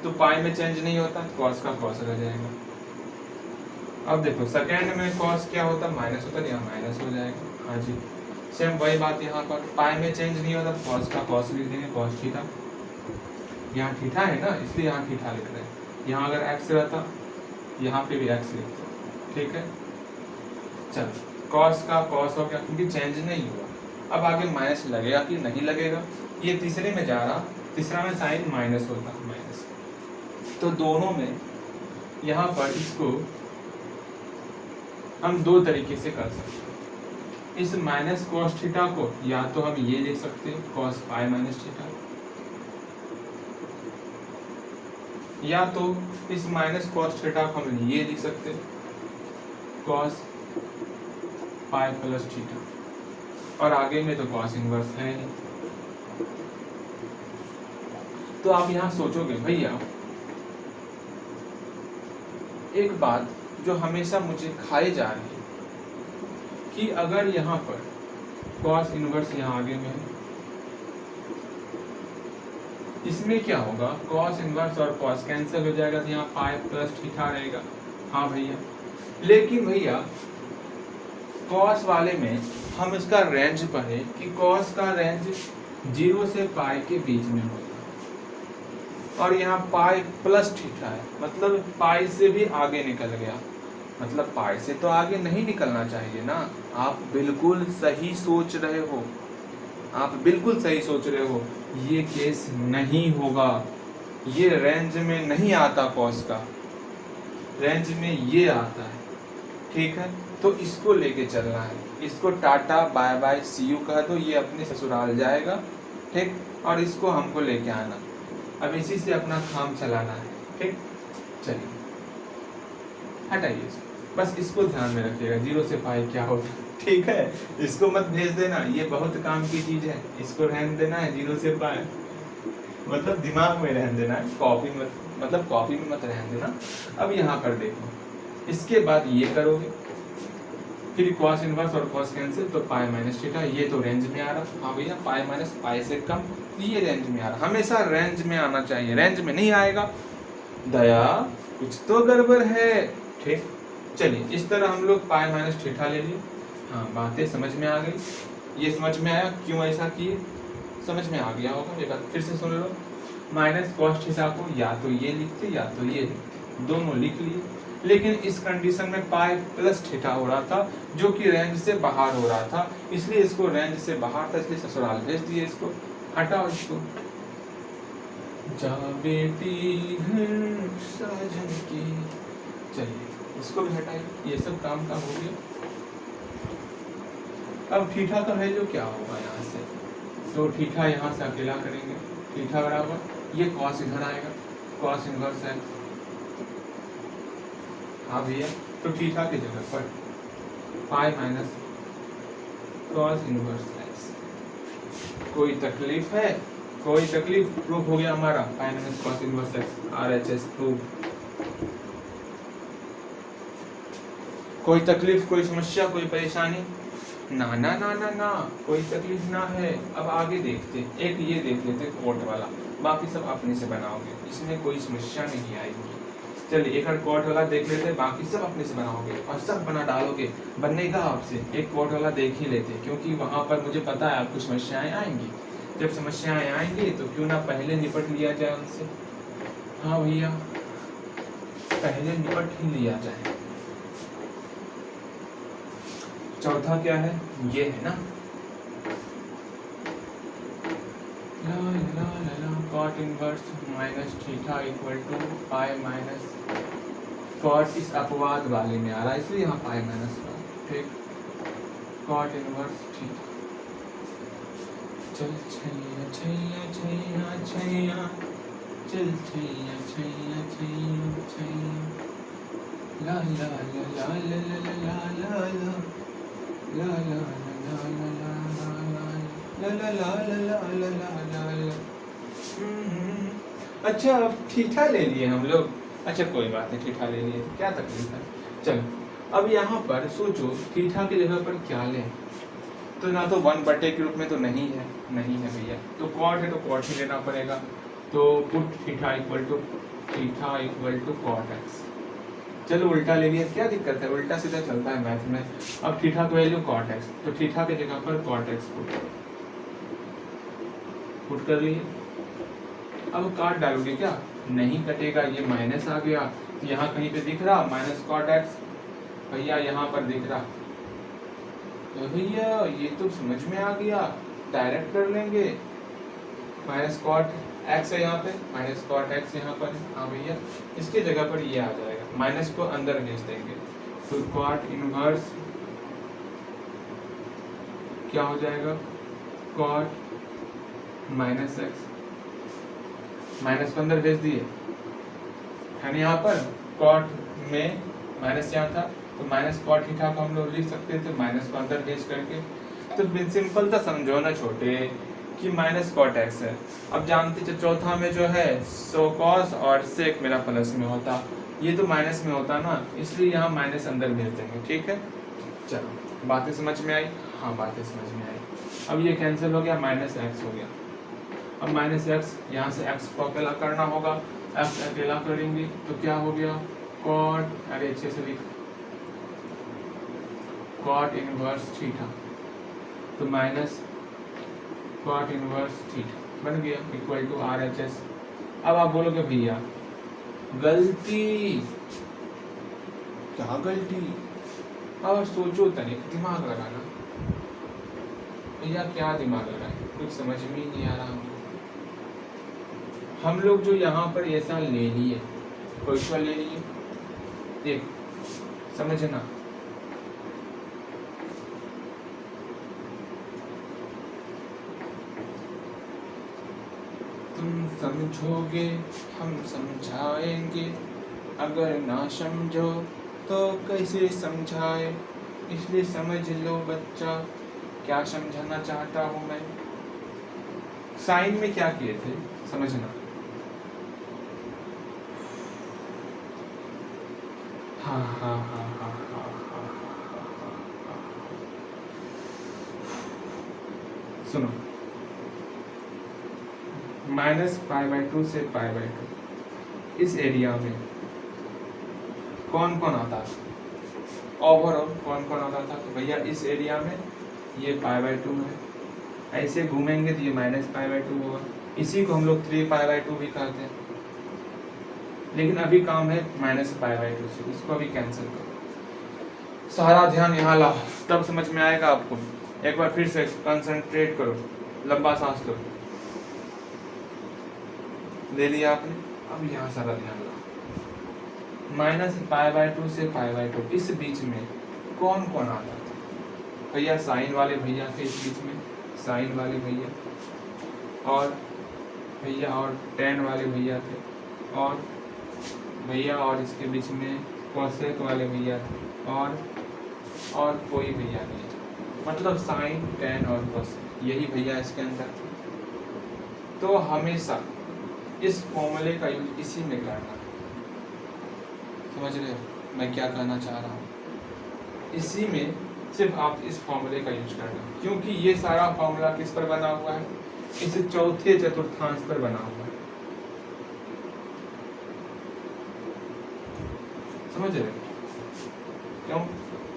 तो पाई में चेंज नहीं होता, कॉस का कॉस रह जाएगा। अब देखो सेकेंड में कॉस क्या होता, माइनस होता, यहाँ माइनस हो जाएगा। हाँ जी, सेम वही बात यहाँ पर, पाई में चेंज नहीं होता तो कॉस का कॉस लिख देंगे, कॉस थीटा। यहाँ थीटा है ना, इसलिए यहाँ थीटा लिख रहे हैं। यहाँ अगर एक्स रहता, यहाँ पे भी एक्स लिखते, ठीक है। चल कॉस का कॉस हो गया, क्योंकि चेंज नहीं हुआ। अब आगे माइनस लगेगा कि नहीं लगेगा, ये तीसरे में जा रहा, तीसरा में साइन माइनस होता, माइनस। तो दोनों में यहाँ पर इसको हम दो तरीके से कर सकते हैं। इस माइनस कॉस थीटा को या तो हम ये लिख सकते हैं कॉस पाई माइनस थीटा, या तो इस माइनस कॉस थीटा को हम ये लिख सकते हैं कॉस पाई प्लस थीटा, और आगे में तो कॉस इनवर्स है ही। तो आप यहां सोचोगे भैया एक बात जो हमेशा मुझे खाई जा रही है कि अगर यहाँ पर कॉस इनवर्स यहाँ आगे में है, इसमें क्या होगा, कॉस इनवर्स और कॉस कैंसिल हो जाएगा, तो यहाँ पाई प्लस थीटा रहेगा। हाँ भैया, लेकिन भैया कॉस वाले में हम इसका रेंज पढ़े कि कॉस का रेंज 0 से पाई के बीच में होता है, और यहाँ पाई प्लस थीटा है, मतलब पाई से भी आगे निकल गया। मतलब पाई से तो आगे नहीं निकलना चाहिए ना। आप बिल्कुल सही सोच रहे हो, आप बिल्कुल सही सोच रहे हो, ये केस नहीं होगा, ये रेंज में नहीं आता, कॉस का रेंज में ये आता है, ठीक है। तो इसको लेके चलना है, इसको tata bye bye see you कह दो, ये अपने ससुराल जाएगा, ठीक। और इसको हमको लेके आना, अब इसी से अपना काम चलाना है, ठीक। चलिए हटाइए, बस इसको ध्यान में रखिएगा, 0 से पाई क्या होता है, ठीक है। इसको मत भेज देना, ये बहुत काम की चीज है, इसको रहने देना है 0 से पाई, मतलब दिमाग में रहने देना है, कॉपी मत, मतलब कॉपी में मत रहने देना। अब यहाँ पर देखो, इसके बाद ये करोगे, फिर कॉस इनवर्स और कॉस कैंसिल, तो पाई माइनस थीटा, ये तो रेंज में आ रहा। हाँ भैया, पाई माइनस पाई से कम, ये रेंज में आ रहा। हमेशा रेंज में आना चाहिए, रेंज में नहीं आएगा दया कुछ तो गड़बड़ है। ठीक, चलिए इस तरह हम लोग पाई माइनस थीटा ले लिए। हाँ, बातें समझ में आ गई। ये समझ में आया क्यों ऐसा किए, समझ में आ गया होगा। एक बार फिर से सुन लो, माइनस कॉस थीटा को या तो ये लिखते या तो ये लिखते, दोनों लिख लिए। लेकिन इस कंडीशन में पाई प्लस थीटा हो रहा था, जो कि रेंज से बाहर हो रहा था, इसलिए इसको रेंज से बाहर था, इसलिए ससुराल भेज दिए इसको। हटाओ इसको, जा बेटी घर साजन की। चलिए इसको भी हटाइए, ये सब काम का हो गया। अब थीटा का वैल्यू क्या होगा यहाँ से, तो थीटा यहाँ से अकेला करेंगे, थीटा बराबर ये कॉस इधर आएगा, कॉस इनवर्स है। हाँ भैया, तो थीटा की जगह पर पाई माइनस कॉस इनवर्स एक्स। कोई तकलीफ है, कोई तकलीफ? प्रूफ हो गया हमारा, पाई minus cos inverse x, RHS proof. कोई तकलीफ, कोई समस्या, कोई परेशानी? ना ना ना ना ना, कोई तकलीफ ना है। अब आगे देखते, एक ये देख लेते कोट वाला, बाकी सब अपने से बनाओगे, इसमें कोई समस्या नहीं आएगी। चलिए एक और कोट वाला देख लेते, बाकी सब अपने से बनाओगे और सब बना डालोगे। बनने का आपसे एक कोट वाला देख ही लेते, क्योंकि वहां पर मुझे पता है आपको समस्याएं आएंगी। जब समस्याएं आएंगी तो क्यों ना पहले निपट लिया जाए उनसे। हाँ भैया, पहले निपट ही लिया जाए। चौथा क्या है, ये है ना, cot inverse minus theta equal to pi minus cot, इस अपवाद वाले में आ रहा है इसलिए यहाँ पाई माइनस। ठीक, कॉट इनवर्स थीटा। चल छैया छैया छैया छैया, चल छैया छैया छैया छैया, ला ला ला ला ला ला ला ला ला ला ला ला ला ला। अच्छा, अब थीटा ले लिए हम लोग। अच्छा कोई बात नहीं, थीटा ले लिए, क्या तकलीफ है। चलो अब यहाँ पर सोचो थीटा की जगह पर क्या लें, तो ना तो 1/, के रूप में तो नहीं है, नहीं है भैया, तो कॉट है तो कॉट ही लेना पड़ेगा। तो put theta equal to cot x. चलो उल्टा ले लिया, क्या दिक्कत है, उल्टा सीधा चलता है मैथ में। अब थीटा की वैल्यू कॉट एक्स, तो थीटा की जगह पर कॉट एक्स पुट कर लिए। अब काट डालोगे क्या, नहीं कटेगा, ये माइनस आ गया, यहाँ कहीं पे दिख रहा माइनस कॉट एक्स, भैया यहाँ पर दिख रहा, तो भैया ये तो समझ में आ गया, डायरेक्ट कर लेंगे। माइनस कॉट एक्स है यहाँ पे, माइनस कॉट एक्स यहाँ पर है। हाँ भैया, इसकी जगह पर ये आ जाएगा, माइनस को अंदर भेज देंगे, तो कॉट इनवर्स क्या हो जाएगा, कॉट माइनस एक्स, माइनस को अंदर भेज दिए है ना। यहाँ पर कॉट में माइनस यहाँ था, तो माइनस कॉट थीटा को हम लोग लिख सकते थे माइनस को अंदर भेज करके। तो सिंपल था, समझो ना छोटे कि माइनस कॉट एक्स है। अब जानते चौथा में जो है सो कॉस और सेक मेरा प्लस में होता, ये तो माइनस में होता ना, इसलिए यहाँ माइनस अंदर भेज देंगे। ठीक है, चलो बातें समझ में आई। हाँ बातें समझ में आई। अब ये कैंसिल हो गया, माइनस एक्स हो गया। अब माइनस एक्स, यहाँ से एक्स को अकेला करना होगा, एक्स अकेला करेंगे तो क्या हो गया, कॉट, अरे अच्छे से लिख, कॉट इनवर्स थीटा, तो माइनस कॉट इनवर्स थीटा बन गया इक्वल टू RHS। अब आप बोलोगे भैया गलती, क्या गलती, अब सोचो तनिक, दिमाग लगाना भैया, क्या दिमाग लगाए, कुछ समझ में ही नहीं आ रहा। हम लोग जो यहाँ पर ऐसा ले लिए, क्वेश्चन ले लिए, देख समझना, तुम समझोगे हम समझाएंगे, अगर ना समझो तो कैसे समझाए, इसलिए समझ लो बच्चा क्या समझाना चाहता हूँ मैं। साइन में क्या किए थे समझना, हाँ हाँ हाँ हाँ हाँ हाँ हाँ हाँ हाँ, सुनो, -π/2 से π/2 इस एरिया में कौन कौन आता था ओवरऑल, कौन कौन आता था? तो भैया इस एरिया में ये π/2 है, ऐसे घूमेंगे तो ये -π/2 होगा। इसी को हम लोग 3π/2 भी कहते हैं, लेकिन अभी काम है -π/2 से, इसको अभी कैंसिल करो। सारा ध्यान यहाँ लाओ, तब समझ में आएगा आपको। एक बार फिर से कंसंट्रेट करो, लंबा सांस लो, ले लिया आपने। अब यहाँ सारा ध्यान लाओ, -π/2 से π/2 इस बीच में कौन कौन आता था? भैया साइन वाले भैया थे इस बीच में, साइन वाले भैया, और भैया और tan वाले भैया थे, और भैया और इसके बीच में कोसेक वाले भैया थे, और कोई भैया नहीं, मतलब साइन, tan और कोसेक, यही भैया इसके अंदर थे। तो हमेशा इस फॉर्मूले का यूज इसी में करना। समझ रहे हो मैं क्या कहना चाह रहा हूँ? इसी में सिर्फ आप इस फॉर्मूले का यूज करना, क्योंकि ये सारा फॉर्मूला किस पर बना हुआ है? इस चौथे चतुर्थांश पर बना हुआ है। समझ रहे हो? क्यों?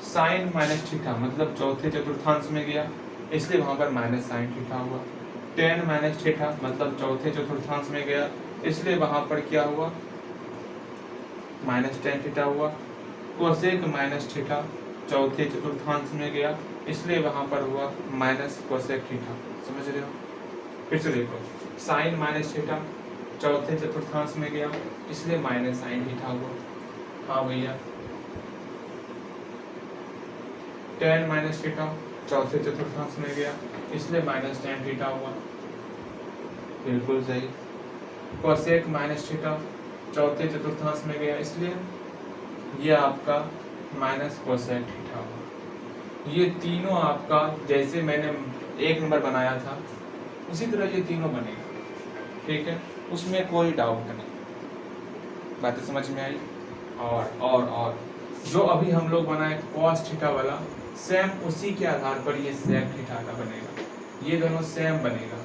साइन माइनस थीटा मतलब चौथे चतुर्थांश में गया, इसलिए वहां पर माइनस साइन थीटा हुआ। tan माइनस थीटा मतलब चौथे चतुर्थांश में गया, इसलिए वहां पर क्या हुआ? माइनस tan थीटा हुआ। कोसेक माइनस थीटा चौथे चतुर्थांश में गया, इसलिए वहां पर हुआ माइनस कोसेक थीटा। समझ रहे हो? फिर से देखो, साइन माइनस थीटा चौथे चतुर्थांश में गया, इसलिए माइनस साइन थीटा हुआ। हाँ भैया, tan माइनस थीटा चौथे चतुर्थांश में गया, इसलिए माइनस tan थीटा हुआ। बिल्कुल सही। कोसेक माइनस थीटा चौथे चतुर्थांश में गया, इसलिए ये आपका माइनस कोसेक थीटा हुआ। ये तीनों आपका जैसे मैंने एक नंबर बनाया था उसी तरह ये तीनों बनेगा। ठीक है, उसमें कोई डाउट नहीं। बातें समझ में आई? और जो अभी हम लोग बनाए cos थीटा वाला, सेम उसी के आधार पर ये sec थीटा का बनेगा। ये दोनों सेम बनेगा,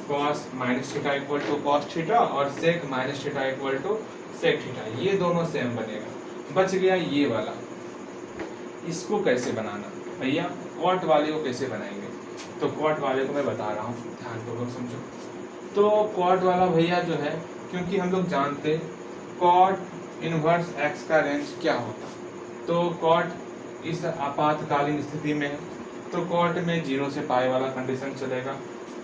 cos minus theta equal to cos theta और sec minus theta equal to sec theta, ये दोनों सेम बनेगा। बच गया ये वाला, इसको कैसे बनाना भैया? cot वाले को कैसे बनाएंगे? तो cot वाले को मैं बता रहा हूँ, ध्यानपूर्वक समझो। तो cot वाला भैया जो है, क्योंकि हम लोग जानते cot इनवर्स x का रेंज क्या होता, तो cot इस आपातकालीन स्थिति में है, तो cot में 0 से पाई वाला कंडीशन चलेगा,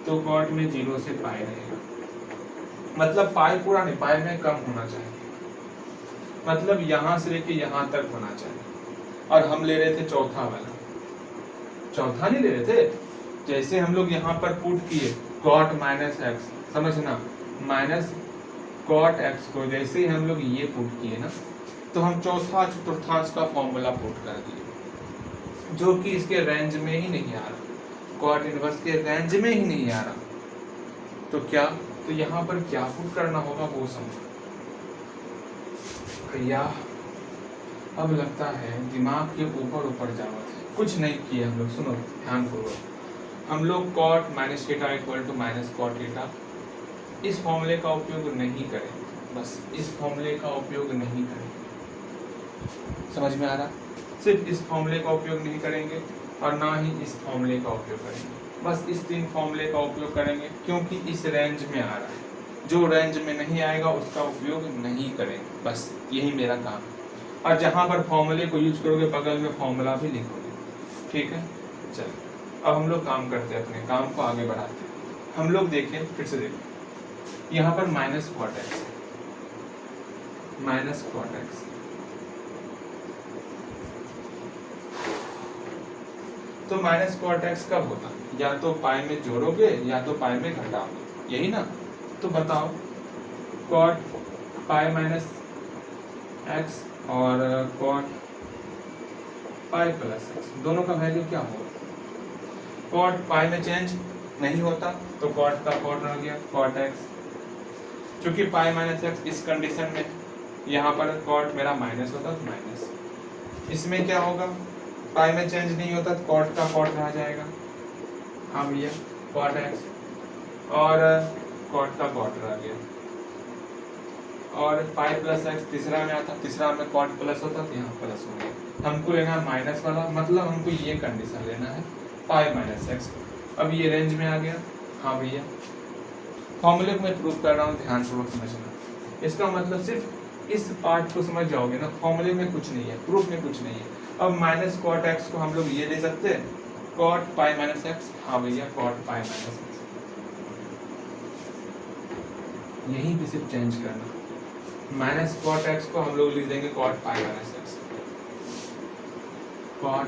तो cot में 0 से पाई रहेगा। मतलब पाई पूरा नहीं, पाई में कम होना चाहिए, मतलब यहाँ से लेके यहाँ तक होना चाहिए। और हम ले रहे थे चौथा वाला, चौथा नहीं ले रहे थे। जैसे हम लोग यहाँ पर पुट किए cot माइनस एक्स, समझना, माइनस cot x को जैसे ही हम लोग ये पुट किए ना, तो हम चौथा चतुर्थांश का फॉर्मूला पुट कर दिए, जो कि इसके रेंज में ही नहीं आ रहा, cot इनवर्स के रेंज में ही नहीं आ रहा। तो क्या, तो यहाँ पर क्या पुट करना होगा वो समझो भैया। अब लगता है दिमाग के ऊपर ऊपर जावत है, कुछ नहीं किए हम लोग। सुनो ध्यानपूर्वक, हम लोग cot minus theta equal to minus cot theta, इस फॉर्मूले का उपयोग नहीं करें, बस इस फॉर्मूले का उपयोग नहीं करें। समझ में आ रहा? सिर्फ इस फॉर्मूले का उपयोग नहीं करेंगे और ना ही इस फॉर्मूले का उपयोग करेंगे, बस इस तीन फॉर्मूले का उपयोग करेंगे, क्योंकि इस रेंज में आ रहा है। जो रेंज में नहीं आएगा उसका उपयोग नहीं करेंगे, बस यही मेरा काम है। और जहाँ पर फॉर्मूले को यूज करोगे बगल में फॉर्मूला भी लिखोगे। ठीक है, चलो अब हम लोग काम करते हैं, अपने काम को आगे बढ़ाते हैं। हम लोग देखें, फिर से देखें, यहाँ पर minus cot x, minus cot x, तो माइनस cot x कब होता? या तो पाई में जोड़ोगे या तो पाई में घटाओगे, यही ना? तो बताओ, cot पाई माइनस x और cot पाई प्लस x, दोनों का वैल्यू क्या होगा? cot पाई में चेंज नहीं होता, तो cot का cot रह गया cot x। चूंकि पाई माइनस एक्स इस कंडीशन में, यहाँ पर cot मेरा माइनस होता तो माइनस, इसमें क्या होगा? पाई में चेंज नहीं होता तो cot का cot रह जाएगा, हाँ भैया कॉट एक्स, और कॉट का क्वार्टर आ गया, और पाई प्लस एक्स तीसरा में आता, तीसरा में कॉट प्लस होता तो यहाँ प्लस हो गया। हमको लेना है माइनस वाला, मतलब हमको ये कंडीशन लेना है पाई माइनस एक्स। अब ये रेंज में आ गया। हाँ भैया फॉर्मूले को मैं प्रूव कर रहा हूँ, ध्यानपूर्वक समझना। इसका मतलब सिर्फ इस पार्ट को समझ जाओगे ना, फॉर्मूले में कुछ नहीं है, प्रूफ में कुछ नहीं है। अब माइनस कॉट एक्स को हम लोग ये ले सकते हैं कॉट पाई माइनस एक्स। हाँ भैया कॉट पाई माइनस एक्स, यहीं पे सिर्फ चेंज करना। माइनस कॉट एक्स को हम लोग लिख देंगे cot pi minus x, cot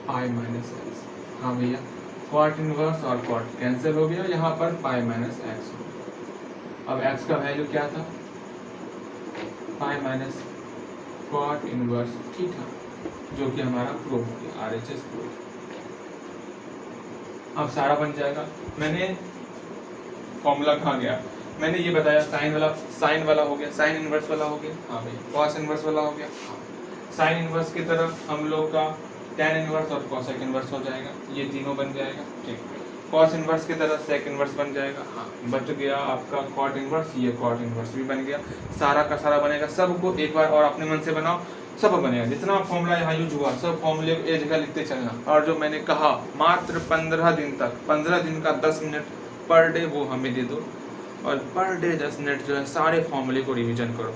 pi minus x. हाँ भैया कॉट इनवर्स और कॉट कैंसिल हो गया, यहाँ पर पाई माइनस एक्स हो गया। अब एक्स का वैल्यू क्या था, pi minus cot inverse theta, जो कि हमारा प्रूफ हो गया, आरएचएस प्रूफ। अब सारा बन जाएगा। मैंने फॉर्मूला कहाँ गया, मैंने ये बताया साइन वाला हो गया, साइन इनवर्स वाला हो गया। हाँ भाई कॉस इनवर्स वाला हो गया। हाँ साइन इनवर्स की तरफ हम लोग का टेन इनवर्स और कॉसेक इनवर्स हो जाएगा, ये तीनों बन जाएगा। ठीक, कॉस इनवर्स की तरफ सेक इनवर्स बन जाएगा। हाँ बच गया आपका कॉट इनवर्स, ये कॉट इनवर्स भी बन गया। सारा का सारा बनेगा। सबको एक बार और अपने मन से बनाओ, सब बनेगा। जितना फॉर्मूला यहाँ यूज हुआ सब फॉर्मूले को एक जगह लिखते चलना। और जो मैंने कहा मात्र 15 दिन तक, 15 दिन का 10 मिनट पर डे वो हमें दे दो, और पर डे 10 मिनट जो है सारे फॉर्मूले को रिवीजन करो।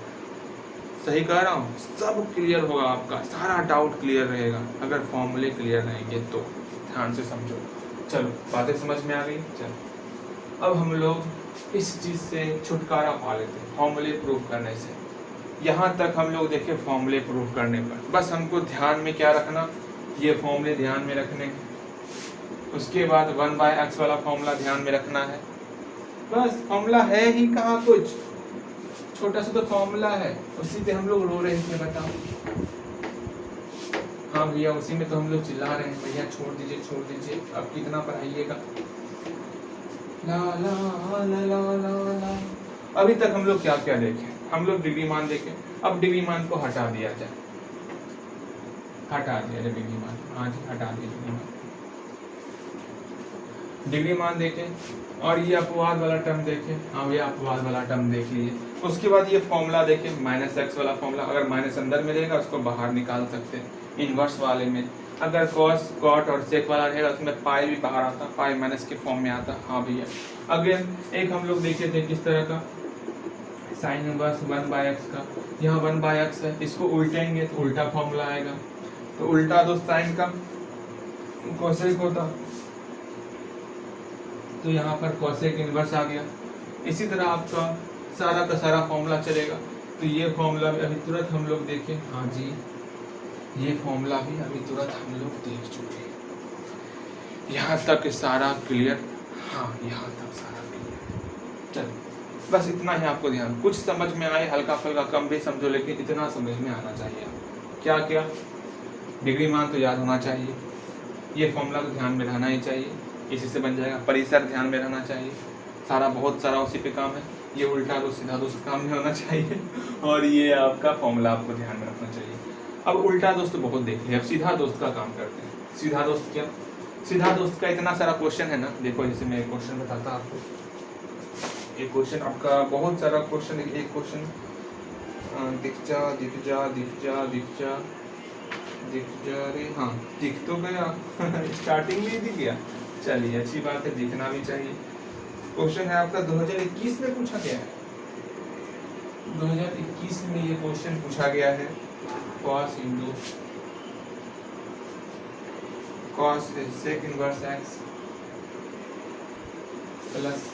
सही कह रहा हूँ, सब क्लियर होगा, आपका सारा डाउट क्लियर रहेगा अगर फॉर्मूले क्लियर रहेंगे तो। ध्यान से समझो। चलो बातें समझ में आ गई। चलो अब हम लोग इस चीज़ से छुटकारा पा लेते हैं, फॉर्मूले प्रूव करने से। यहाँ तक हम लोग देखे फॉर्मूले प्रूव करने पर, बस हमको ध्यान में क्या रखना, ये फॉर्मूले ध्यान में रखने हैं। उसके बाद 1/x वाला फॉर्मूला ध्यान में रखना है। बस फॉर्मूला है ही कहाँ, कुछ छोटा सा तो फॉर्मूला है, उसी पे हम लोग रो रहे थे, बताओ। हाँ भैया उसी में तो हम लोग चिल्ला रहे हैं, भैया छोड़ दीजिए छोड़ दीजिए, अब कितना पढ़ाइएगा। ला ला ला ला ला ला। अभी तक हम लोग क्या क्या देखे, हम लोग डिग्री मान देखे। अब डिग्री मान को हटा दिया जाए, हटा दिया जाए डिग्री मान। हाँ जी हटा दिया डिग्री मान। डिग्री मान देखे और ये अपवाद वाला टर्म देखे। हाँ भैया अपवाद वाला टर्म देख लीजिए। उसके बाद ये फॉर्मूला देखे, माइनस एक्स वाला फॉर्मूला। अगर माइनस अंदर मिलेगा उसको बाहर निकाल सकते हैं इनवर्स वाले में। अगर कॉस कॉट और सेक वाला रहेगा उसमें पाई भी बाहर आता, पाई माइनस के फॉर्म में आता। हाँ भैया अगेन एक हम लोग देखे थे किस तरह का, साइन इनवर्स 1/x का। यहाँ 1/x है, इसको उल्टेंगे तो उल्टा फॉर्मूला आएगा। तो उल्टा दो साइन का कोसेक होता, तो यहाँ पर कोसेक इनवर्स आ गया। इसी तरह आपका सारा का सारा फॉर्मूला चलेगा। तो ये फॉर्मूला भी अभी तुरंत हम लोग देखें। हाँ जी ये फॉर्मूला भी अभी तुरंत हम लोग देख चुके हैं। यहाँ तक सारा क्लियर। हाँ यहाँ तक सारा क्लियर। चलो बस इतना ही आपको ध्यान, कुछ समझ में आए हल्का फुल्का कम भी समझो, लेकिन इतना समझ में आना चाहिए। क्या क्या, डिग्री मान तो याद होना चाहिए, ये फॉर्मूला तो ध्यान में रहना ही चाहिए, इसी से बन जाएगा। परिसर ध्यान में रहना चाहिए, सारा बहुत सारा उसी पे काम है। ये उल्टा दो सीधा दो काम नहीं होना चाहिए, और ये आपका फॉर्मूला आपको ध्यान में रखना चाहिए। अब उल्टा दोस्त बहुत देख लिया, अब सीधा दोस्त का काम करते हैं। सीधा दोस्त क्या, सीधा दोस्त का इतना सारा क्वेश्चन है ना। देखो जैसे मैं एक क्वेश्चन बताता आपको, एक क्वेश्चन आपका बहुत सारा क्वेश्चन, एक क्वेश्चन दिख जा दिख जा दिख जा दिख जा दिख जा रे, हाँ दिख तो गया स्टार्टिंग में ही दिख गया। चलिए अच्छी बात है, दिखना भी चाहिए। क्वेश्चन है आपका 2021 में पूछा गया है, 2021 में ये क्वेश्चन पूछा गया है। cos into cos sec inverse x plus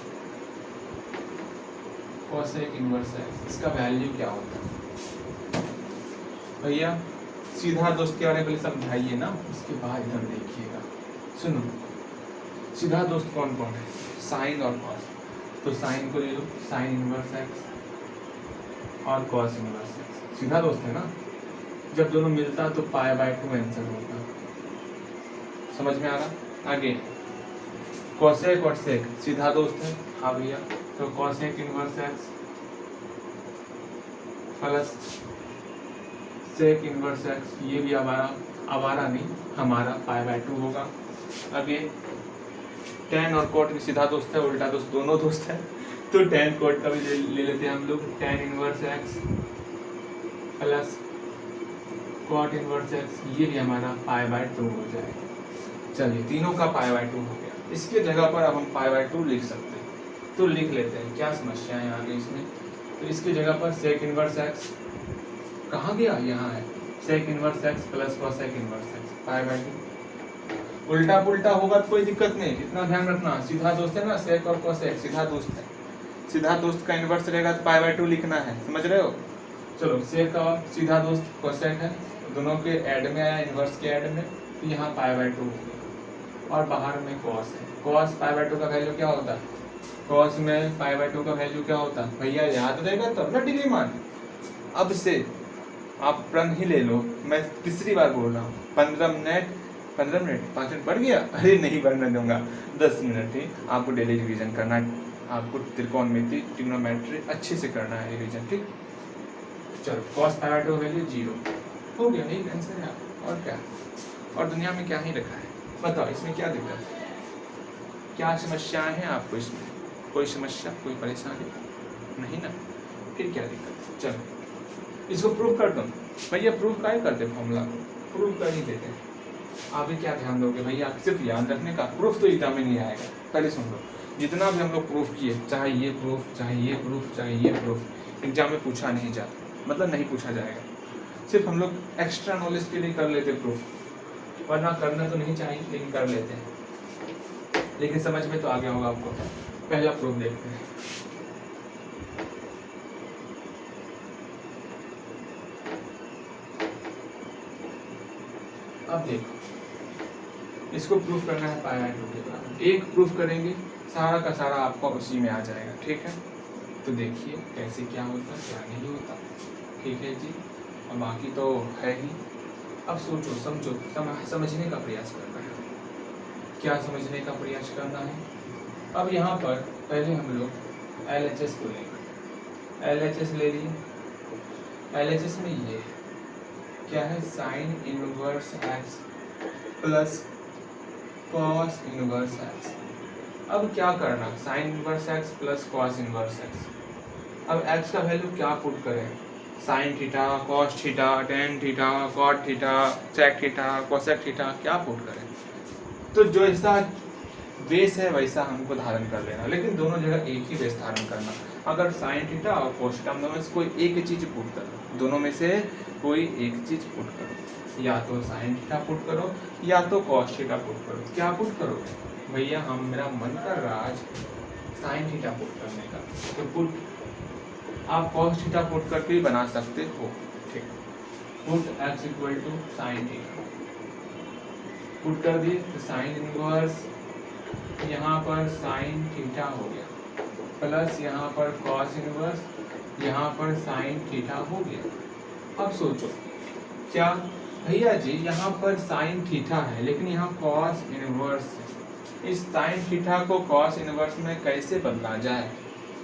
cosec inverse x, इसका वैल्यू क्या होता है भैया। सीधा दोस्त के बारे में पहले समझाइए ना, उसके बाद इधर देखिएगा। सुनो सीधा दोस्त कौन कौन है, साइन और कॉस। तो साइन को ले लो, साइन इनवर्स एक्स और कॉस इनवर्स एक्स सीधा दोस्त है ना। जब दोनों मिलता तो π/2 आंसर होता। समझ में आ रहा। आगे कॉसेक और सेक सीधा दोस्त है। हाँ भैया तो cosec inverse x plus sec inverse x, ये भी हमारा आवारा नहीं, हमारा π/2 होगा। अगेन tan और cot भी सीधा दोस्त है, उल्टा दोस्त, दोनों दोस्त है, तो tan cot का भी ले लेते हैं हम लोग, tan inverse x plus cot inverse x, ये भी हमारा π/2 हो जाएगा। चलिए तीनों का π/2 हो गया। इसके जगह पर अब हम π/2 लिख सकते हैं, तो लिख लेते हैं, क्या समस्या है आगे इसमें। तो इसकी जगह पर sec इनवर्स x कहाँ गया, यहाँ है, sec inverse x plus cosec inverse x π/2। उल्टा पुल्टा होगा तो कोई दिक्कत नहीं, इतना ध्यान रखना, सीधा दोस्त है ना, sec और cosec सीधा दोस्त है, सीधा दोस्त का इनवर्स रहेगा तो π/2 लिखना है, समझ रहे हो। चलो sec का सीधा दोस्त cosec है, दोनों के ऐड में आया, इनवर्स के ऐड में, तो यहाँ π/2 हो गया। और बाहर में cos है, cos π/2 का वैल्यू क्या होता है, cos में π/2 का वैल्यू क्या होता है भैया, याद रहेगा तब ना डिग्री मान। अब से आप प्रण ही ले लो, मैं तीसरी बार बोल रहा हूँ, 15 मिनट 5 मिनट बढ़ गया, अरे नहीं बढ़ने दूंगा, 10 मिनट ही आपको डेली रिवीजन करना है, आपको त्रिकोणमिति ट्रिग्नोमेट्री अच्छे से करना है रिवीजन, ठीक। चलो cos π/2 वैल्यू 0 हो गया, यही आंसर है, और क्या, और दुनिया में क्या ही रखा है, बताओ इसमें क्या दिक्कत है, क्या समस्याएं हैं आपको इसमें, कोई समस्या कोई परेशानी नहीं ना, फिर क्या दिक्कत है। चलो इसको प्रूव कर दो भैया, प्रूव का ही करते, फॉर्मूला प्रूव कर ही देते हैं। आगे क्या ध्यान दोगे भैया, सिर्फ याद रखने का, प्रूफ तो एग्जाम में नहीं आएगा। पहले सुन लो, जितना भी हम लोग प्रूफ किए, चाहे ये प्रूफ चाहे ये प्रूफ चाहे ये प्रूफ, एग्जाम में पूछा नहीं जाता, मतलब नहीं पूछा जाएगा, सिर्फ हम लोग एक्स्ट्रा नॉलेज के लिए कर लेते प्रूफ, वरना करना तो नहीं चाहिए लेकिन कर लेते हैं। लेकिन समझ में तो आ गया होगा आपको। पहला प्रूफ देखते हैं। अब देखो, इसको प्रूफ करना है π/2 के बराबर, एक प्रूफ करेंगे सारा का सारा आपको उसी में आ जाएगा, ठीक है। तो देखिए कैसे क्या होता क्या नहीं होता, ठीक है जी, और बाकी तो है ही। अब सोचो समझो, समझने का प्रयास करना है। क्या समझने का प्रयास करना है, अब यहाँ पर पहले हम लोग LHS को लेंगे, LHS ले लिए, LHS में ये है क्या है, sine inverse x plus cos inverse x। अब क्या करना, sine inverse x plus cos inverse x, अब x का वैल्यू क्या पुट करें, sine theta cos theta tan theta cot theta sec theta cosec theta, क्या पुट करें। तो जो ऐसा बेस है वैसा हमको धारण कर लेना, लेकिन दोनों जगह एक ही बेस धारण करना। अगर साइन थीटा और कोस थीटा दोनों में से कोई एक चीज पुट करो, दोनों में से कोई एक चीज पुट करो, या तो साइन थीटा पुट करो या तो कॉस थीटा पुट करो। क्या पुट करो भैया, हम मेरा मन कर रहा आज साइन थीटा पुट करने का, तो पुट आप कॉस थीटा पुट करके भी बना सकते हो, ठीक। Put x equal to sine theta put कर दिए, तो साइन इनवर्स यहाँ पर साइन थीटा हो गया प्लस यहाँ पर कॉस इनवर्स, यहाँ पर साइन थीटा हो गया। अब सोचो क्या भैया जी, यहाँ पर साइन थीटा है लेकिन यहाँ कॉस इनवर्स है, इस साइन थीटा को कॉस इनवर्स में कैसे बदला जाए,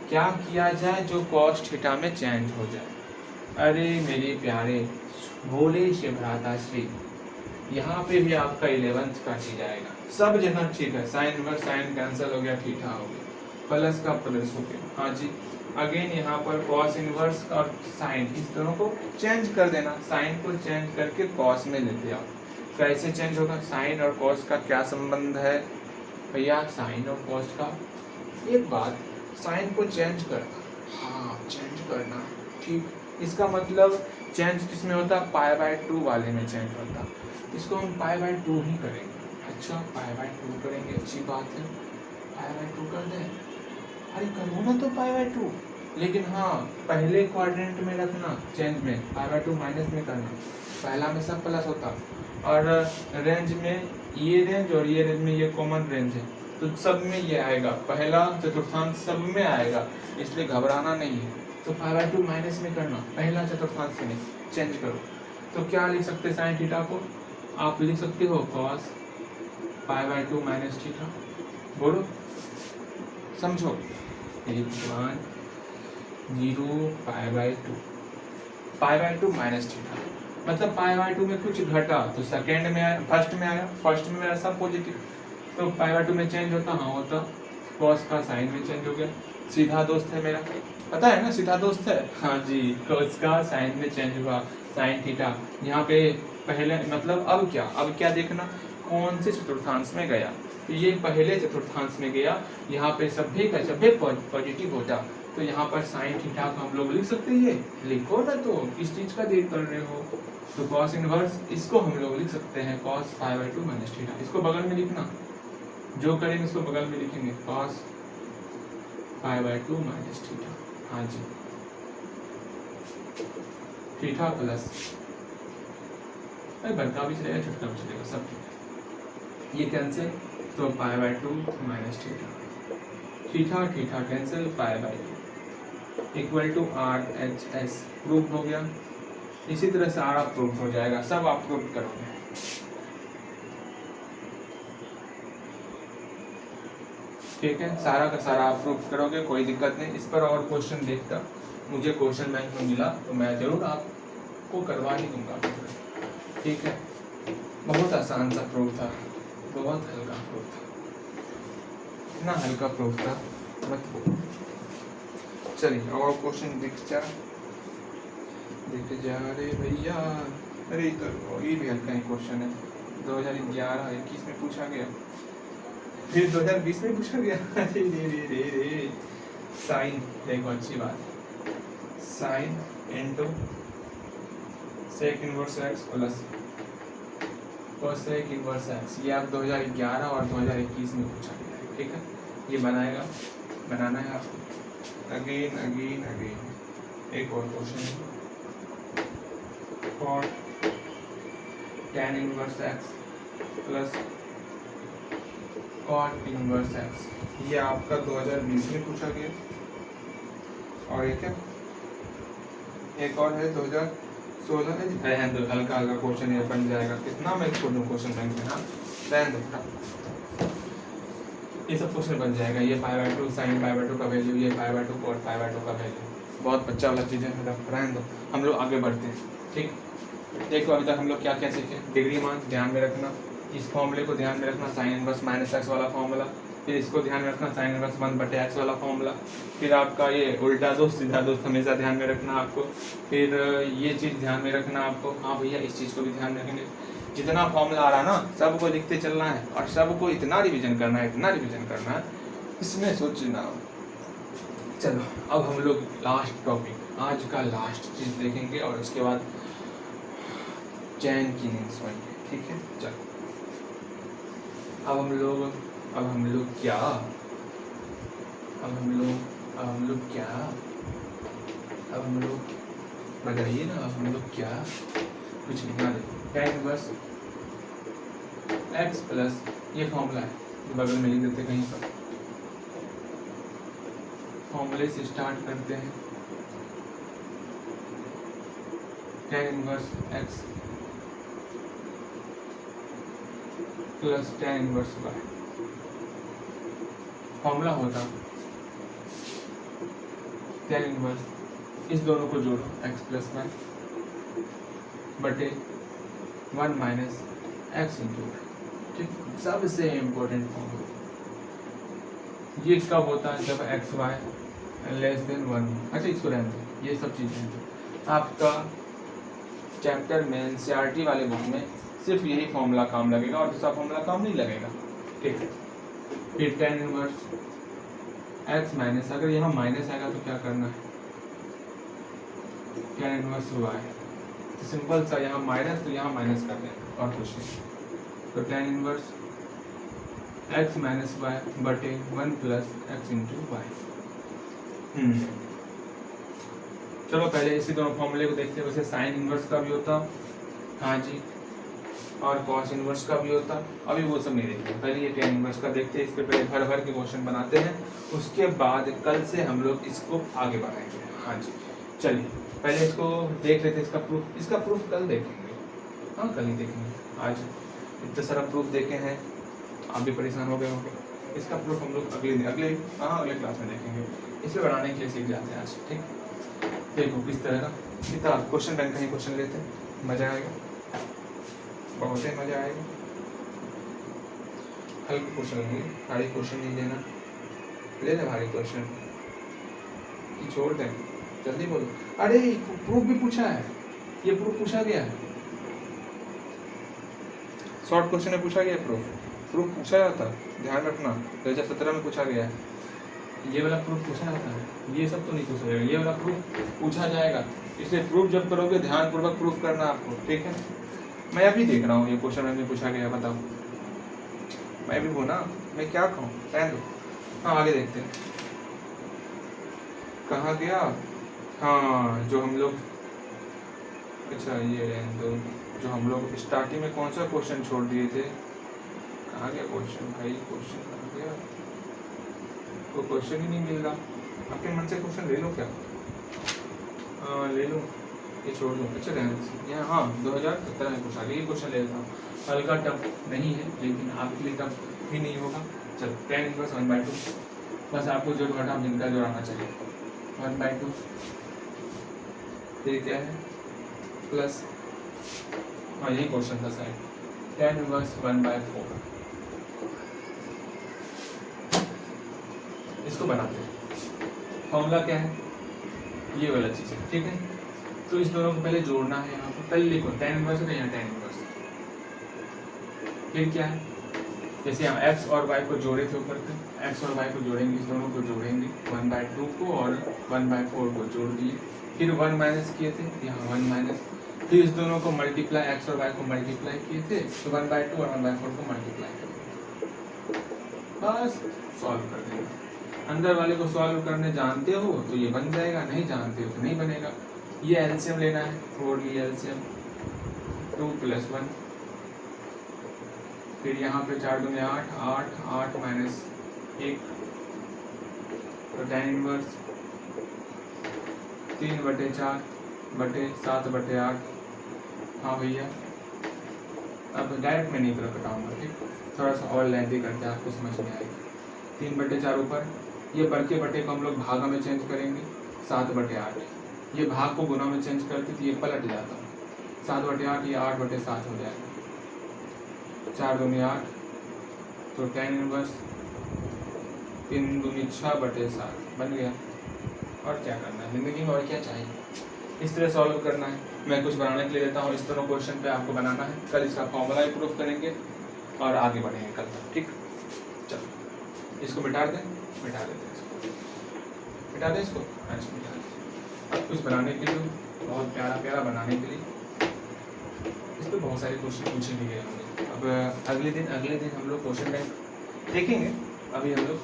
क्या किया जाए जो कॉस थीटा में चेंज हो जाए। अरे मेरे प्यारे भोले से भ्राता श्री, यहाँ पे भी आपका 11th का चीज आएगा, सब जगह ठीक है, साइन इनवर्स साइन कैंसिल हो गया, थीटा हो गया, प्लस का प्लस हो गया, हाँ जी। अगेन यहाँ पर कॉस इनवर्स और साइन, इस दोनों को चेंज कर देना, साइन को चेंज करके कॉस में लेते आओ। कैसे चेंज होगा, साइन और कॉस का क्या संबंध है भैया, साइन और कॉस का, एक बात साइन को चेंज करना, हाँ चेंज करना, ठीक। इसका मतलब चेंज किसमें होता है, π/2 वाले में चेंज होता, इसको हम π/2 ही करेंगे। अच्छा π/2 करेंगे, अच्छी बात है, π/2 कर दें, अरे करो ना तो π/2, लेकिन हाँ पहले क्वाड्रेंट में रखना, चेंज में π/2 माइनस में करना, पहला में सब प्लस होता, और रेंज में ये रेंज और ये रेंज में ये कॉमन रेंज है, तो सब में ये आएगा, पहला चतुर्थांश सब में आएगा, इसलिए घबराना नहीं है। तो π/2 माइनस में करना, पहला चतुर्थांश में चेंज करो। तो क्या लिख सकते हैं साइन थीटा को, आप लिख सकते हो कॉस π/2 माइनस थीटा, बोलो समझो, 1 0 π/2 माइनस थीटा, मतलब पाई बाय 2 में कुछ घटा तो सेकेंड में आया, फर्स्ट में आया, फर्स्ट में मेरा सब पॉजिटिव, तो पाई बाय 2 में चेंज होता, हाँ होता, कॉस का साइन में चेंज हो गया, सीधा दोस्त है मेरा, पता है ना सीधा दोस्त है, हाँ जी, कॉस का साइन में चेंज हुआ, साइन थीटा। यहाँ पे पहले मतलब अब क्या देखना, कौन से चतुर्थांश में गया, तो ये पहले चतुर्थांश में गया, यहाँ पे सभी का सभी पॉजिटिव होता, तो यहाँ पर साइन थीटा को हम लोग लिख सकते हैं, ये लिखो ना, तो किस चीज का देख कर रहे हो, तो कॉस इनवर्स इसको हम लोग लिख सकते हैं cos pi by 2 minus theta, इसको बगल में लिखना, जो करेंगे इसको बगल में लिखेंगे cos pi by 2 minus theta, हाँ जी, थीटा प्लस बड़का भी चलेगा छोटा भी चलेगा, सब ठीक है, ये कैंसिल, तो pi by 2 minus theta, theta theta cancel, pi by 2 equal to R H S, proof हो गया। इसी तरह से आर प्रूफ हो जाएगा, सब आप प्रूफ करोगे, ठीक है, सारा का सारा आप प्रूफ करोगे, कोई दिक्कत नहीं। इस पर और क्वेश्चन देखता, मुझे क्वेश्चन बैंक में मिला तो मैं जरूर आपको करवा ही दूंगा, ठीक है, बहुत आसान सा प्रूफ था, बहुत हल्का प्रूफ था, इतना हल्का प्रूफ था मत। चलिए और क्वेश्चन दिख जा रे भैया, अरे तो ये भी हल्का ही क्वेश्चन है, 2011-21 में पूछा गया, फिर 2020 में पूछा गया, अरे रे साइन, देखो अच्छी बात है, sine into sec inverse x plus cosec inverse x, ये आप 2011 और 2021 में पूछा गया है, ठीक है, ये बनाना है आपको अगेन। एक और क्वेश्चन है, cot tan inverse x plus cot inverse x, ये आपका 2020 में पूछा गया, और एक है, एक और है 2016 में, हल्का हल्का क्वेश्चन ये बन जाएगा, कितना मैं छोड़ दूँ क्वेश्चन बैंक में, हाँ रहने दो, ये सब क्वेश्चन बन जाएगा, ये pi by 2 sine pi by 2 का वैल्यू, ये pi by 2 cot pi by 2 का वैल्यू, बहुत बच्चा वाला चीज़ है, रहने दो, हम लोग आगे बढ़ते हैं, ठीक। देखो अभी तक हम लोग क्या क्या सीखे, डिग्री मान ध्यान में रखना, इस फॉर्मूले को ध्यान में रखना, साइन इनवर्स माइनस एक्स वाला फॉर्मूला, फिर इसको ध्यान में रखना साइन इनवर्स 1/x वाला फॉर्मूला, फिर आपका ये उल्टा दोस्त सीधा दोस्त हमेशा ध्यान में रखना आपको, फिर ये चीज़ ध्यान में रखना आपको, हाँ भैया इस चीज़ को भी ध्यान में रखेंगे, जितना फॉर्मूला आ रहा है ना सबको लिखते चलना है, और सबको इतना रिविजन करना है, इसमें सोचना। चलो अब हम लोग लास्ट टॉपिक, आज का लास्ट चीज़ देखेंगे, और उसके बाद चैन की नींद सोएंगे, ठीक है। चलो अब हम लोग बताइए ना, अब हम लोग क्या कुछ लिखना, देखो tan इनवर्स x प्लस ये फॉर्मूला है, बगल में लिख देते कहीं पर, फॉर्मूले से स्टार्ट करते हैं, tan inverse x plus tan inverse y, formula होता tan इनवर्स, इस दोनों को जोड़ो x प्लस y बटे 1 माइनस एक्स इंटू वाई, ठीक, सबसे इम्पोर्टेंट फॉर्मूला, ये कब होता है जब एक्स वाई लेस देन 1। अच्छा इसको रहने दो, ये सब चीज़ें हैं आपका चैप्टर में एनसीईआरटी वाले बुक में सिर्फ यही फॉर्मूला काम लगेगा, और दूसरा फॉर्मूला काम नहीं लगेगा, ठीक है। फिर tan इनवर्स एक्स माइनस, अगर यहाँ माइनस आएगा तो क्या करना है, tan इनवर्स y, तो सिंपल सा यहाँ माइनस तो यहाँ माइनस कर दें और कुछ नहीं, तो tan inverse x minus y बटे 1 प्लस एक्स इंटू वाई। चलो पहले इसी दोनों फॉर्मूले को देखते हैं, वैसे साइन इनवर्स का भी होता, हाँ जी, और कॉस इनवर्स का भी होता, अभी वो सब नहीं देखते, पहले ये tan इनवर्स का देखते हैं, इस पे पहले भर के क्वेश्चन बनाते हैं, उसके बाद कल से हम लोग इसको आगे बढ़ाएंगे, हाँ जी। चलिए पहले इसको देख लेते हैं, इसका प्रूफ कल देखेंगे, हाँ कल ही देखेंगे, आज इतना सारा प्रूफ देखे हैं, आप भी परेशान हो गए होंगे, इसका प्रूफ हम लोग अगले क्लास में देखेंगे, इसे बनाने के लिए सीख जाते हैं आज, ठीक। देखो किस तरह का कितना क्वेश्चन बैंक का ही क्वेश्चन लेते हैं, मजा आएगा, बहुत ही मजा आएगा। हल्के क्वेश्चन लेंगे, भारी क्वेश्चन नहीं लेना। ले ले भारी क्वेश्चन, छोड़ दें। जल्दी बोलो। अरे प्रूफ भी पूछा है, ये प्रूफ पूछा गया है, शॉर्ट क्वेश्चन में पूछा गया प्रूफ पूछा जाता है, ध्यान रखना। 2017 में पूछा गया है, ये वाला प्रूफ पूछा जाता है, ये सब तो नहीं पूछा जाएगा, ये वाला प्रूफ पूछा जाएगा। इसलिए प्रूफ जब करोगे ध्यानपूर्वक प्रूफ करना आपको, ठीक है। मैं अभी देख रहा हूँ ये क्वेश्चन में पूछा गया, बताओ। मैं भी हूँ ना, मैं क्या कहूँ, रहने दो। हाँ आगे देखते हैं, कहाँ गया। हाँ जो हम लोग, अच्छा ये रहने दो, जो हम लोग स्टार्टिंग में कौन सा क्वेश्चन छोड़ दिए थे, कहाँ गया क्वेश्चन भाई, क्वेश्चन कहाँ गया, कोई क्वेश्चन ही नहीं मिल रहा। अपने मन से क्वेश्चन ले लो क्या, हाँ ले लो, ये छोड़ दो। अच्छा रहने यहाँ, हाँ 2017 में पूछा गया, ये क्वेश्चन ले लेता हूँ। हल्का टफ नहीं है, लेकिन आपके लिए टफ भी नहीं होगा। चलो tan इनवर्स 1/2, बस आपको जो घटा जिनका जो आना चाहिए 1/2, फिर क्या है प्लस, हाँ यही क्वेश्चन था शायद, tan इनवर्स 1/4। इसको बनाते हैं, फॉर्मूला क्या है, ये वाला चीज़ है, ठीक है। तो इस दोनों को पहले जोड़ना है, यहाँ पर पहले लिखो tan इनवर्स है, यहाँ tan इनवर्स। फिर क्या है, जैसे हम x और y को जोड़े थे ऊपर पे, x और y को जोड़ेंगे, इस दोनों को जोड़ेंगे, 1/2 को और 1/4 को जोड़ दिए, फिर 1 माइनस किए थे, यहाँ 1 माइनस, फिर इस दोनों को मल्टीप्लाई, x और y को मल्टीप्लाई किए थे, तो 1/2 और 1/4 को मल्टीप्लाई किए, बस सॉल्व कर देंगे। अंदर वाले को सॉल्व करने जानते हो तो ये बन जाएगा, नहीं जानते हो तो नहीं बनेगा। ये एलसीएम लेना है, 4 ली एलसीएम, 2 + 1, फिर यहाँ पे 4 दूनी 8, 8 8 माइनस 1, तो tan इनवर्स 3/4/7/8। हाँ भैया, अब डायरेक्ट मैं नहीं घटाऊंगा, ठीक, थोड़ा सा और लेंथी करके आपको समझ में आएगा। 3/4 ऊपर, ये बड़के बटे को हम लोग भागा में चेंज करेंगे, 7/8, ये भाग को गुना में चेंज करते तो ये पलट जाता, 7/8, ये 8/7 हो जाएगा, 4 दूनी 8, तो tan इनवर्स 3 दूनी 6/7 बन गया। और क्या करना है ज़िंदगी में, और क्या चाहिए, इस तरह सॉल्व करना है। मैं कुछ बनाने के लिए देता हूँ, इस तरह क्वेश्चन पे आपको बनाना है, कल इसका फॉर्मूला ही प्रूफ करेंगे और आगे बढ़ेंगे कल तक, ठीक। चलो इसको मिटा देते हैं इसको, मिटा दें इसको, अच्छा मिटा दें। अब कुछ बनाने के लिए, बहुत प्यारा प्यारा बनाने के लिए, इस पर बहुत सारे क्वेश्चन पूछे भी गए होंगे। अब अगले दिन हम लोग क्वेश्चन बैंक देखेंगे। अभी हम लोग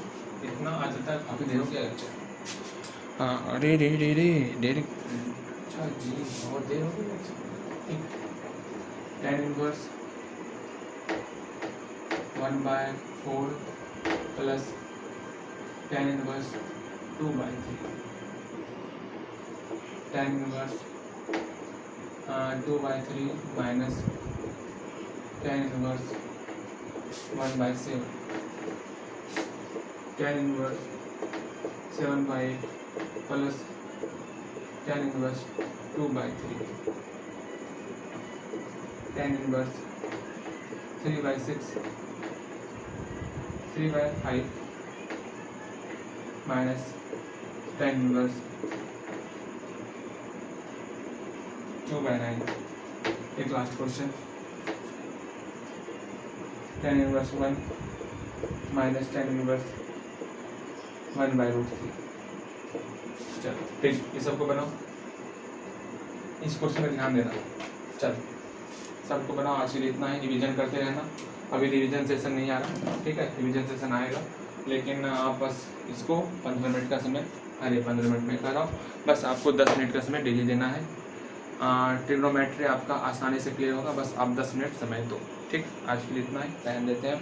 इतना आज तक काफ़ी देर हो गया लेक्चर, हाँ अरे रे देर, अच्छा जी बहुत देर हो गई lecture. tan inverse 1/4 plus tan inverse 2/3, tan inverse 2/3 minus tan inverse 1/7, tan inverse 7/8 plus tan inverse 2/3, tan inverse 3/6, 3/5 minus tan inverse 2/9। एक last question, tan inverse 1 minus tan inverse 1/√3। चलो ठीक, ये सबको बनाओ, इस क्वेश्चन में ध्यान देना। चलो सबको बनाओ, आज के लिए इतना ही, रिवीजन करते रहना। अभी रिवीजन सेशन नहीं आ रहा, ठीक है, रिवीजन सेशन आएगा, लेकिन आप बस इसको 15 मिनट का समय, अरे 15 मिनट में कराओ, बस आपको 10 मिनट का समय डेली देना है। ट्रिग्नोमेट्री आपका आसानी से क्लियर होगा, बस आप 10 मिनट समय दो, ठीक। आज के लिए इतना ही, टाइम देते हैं।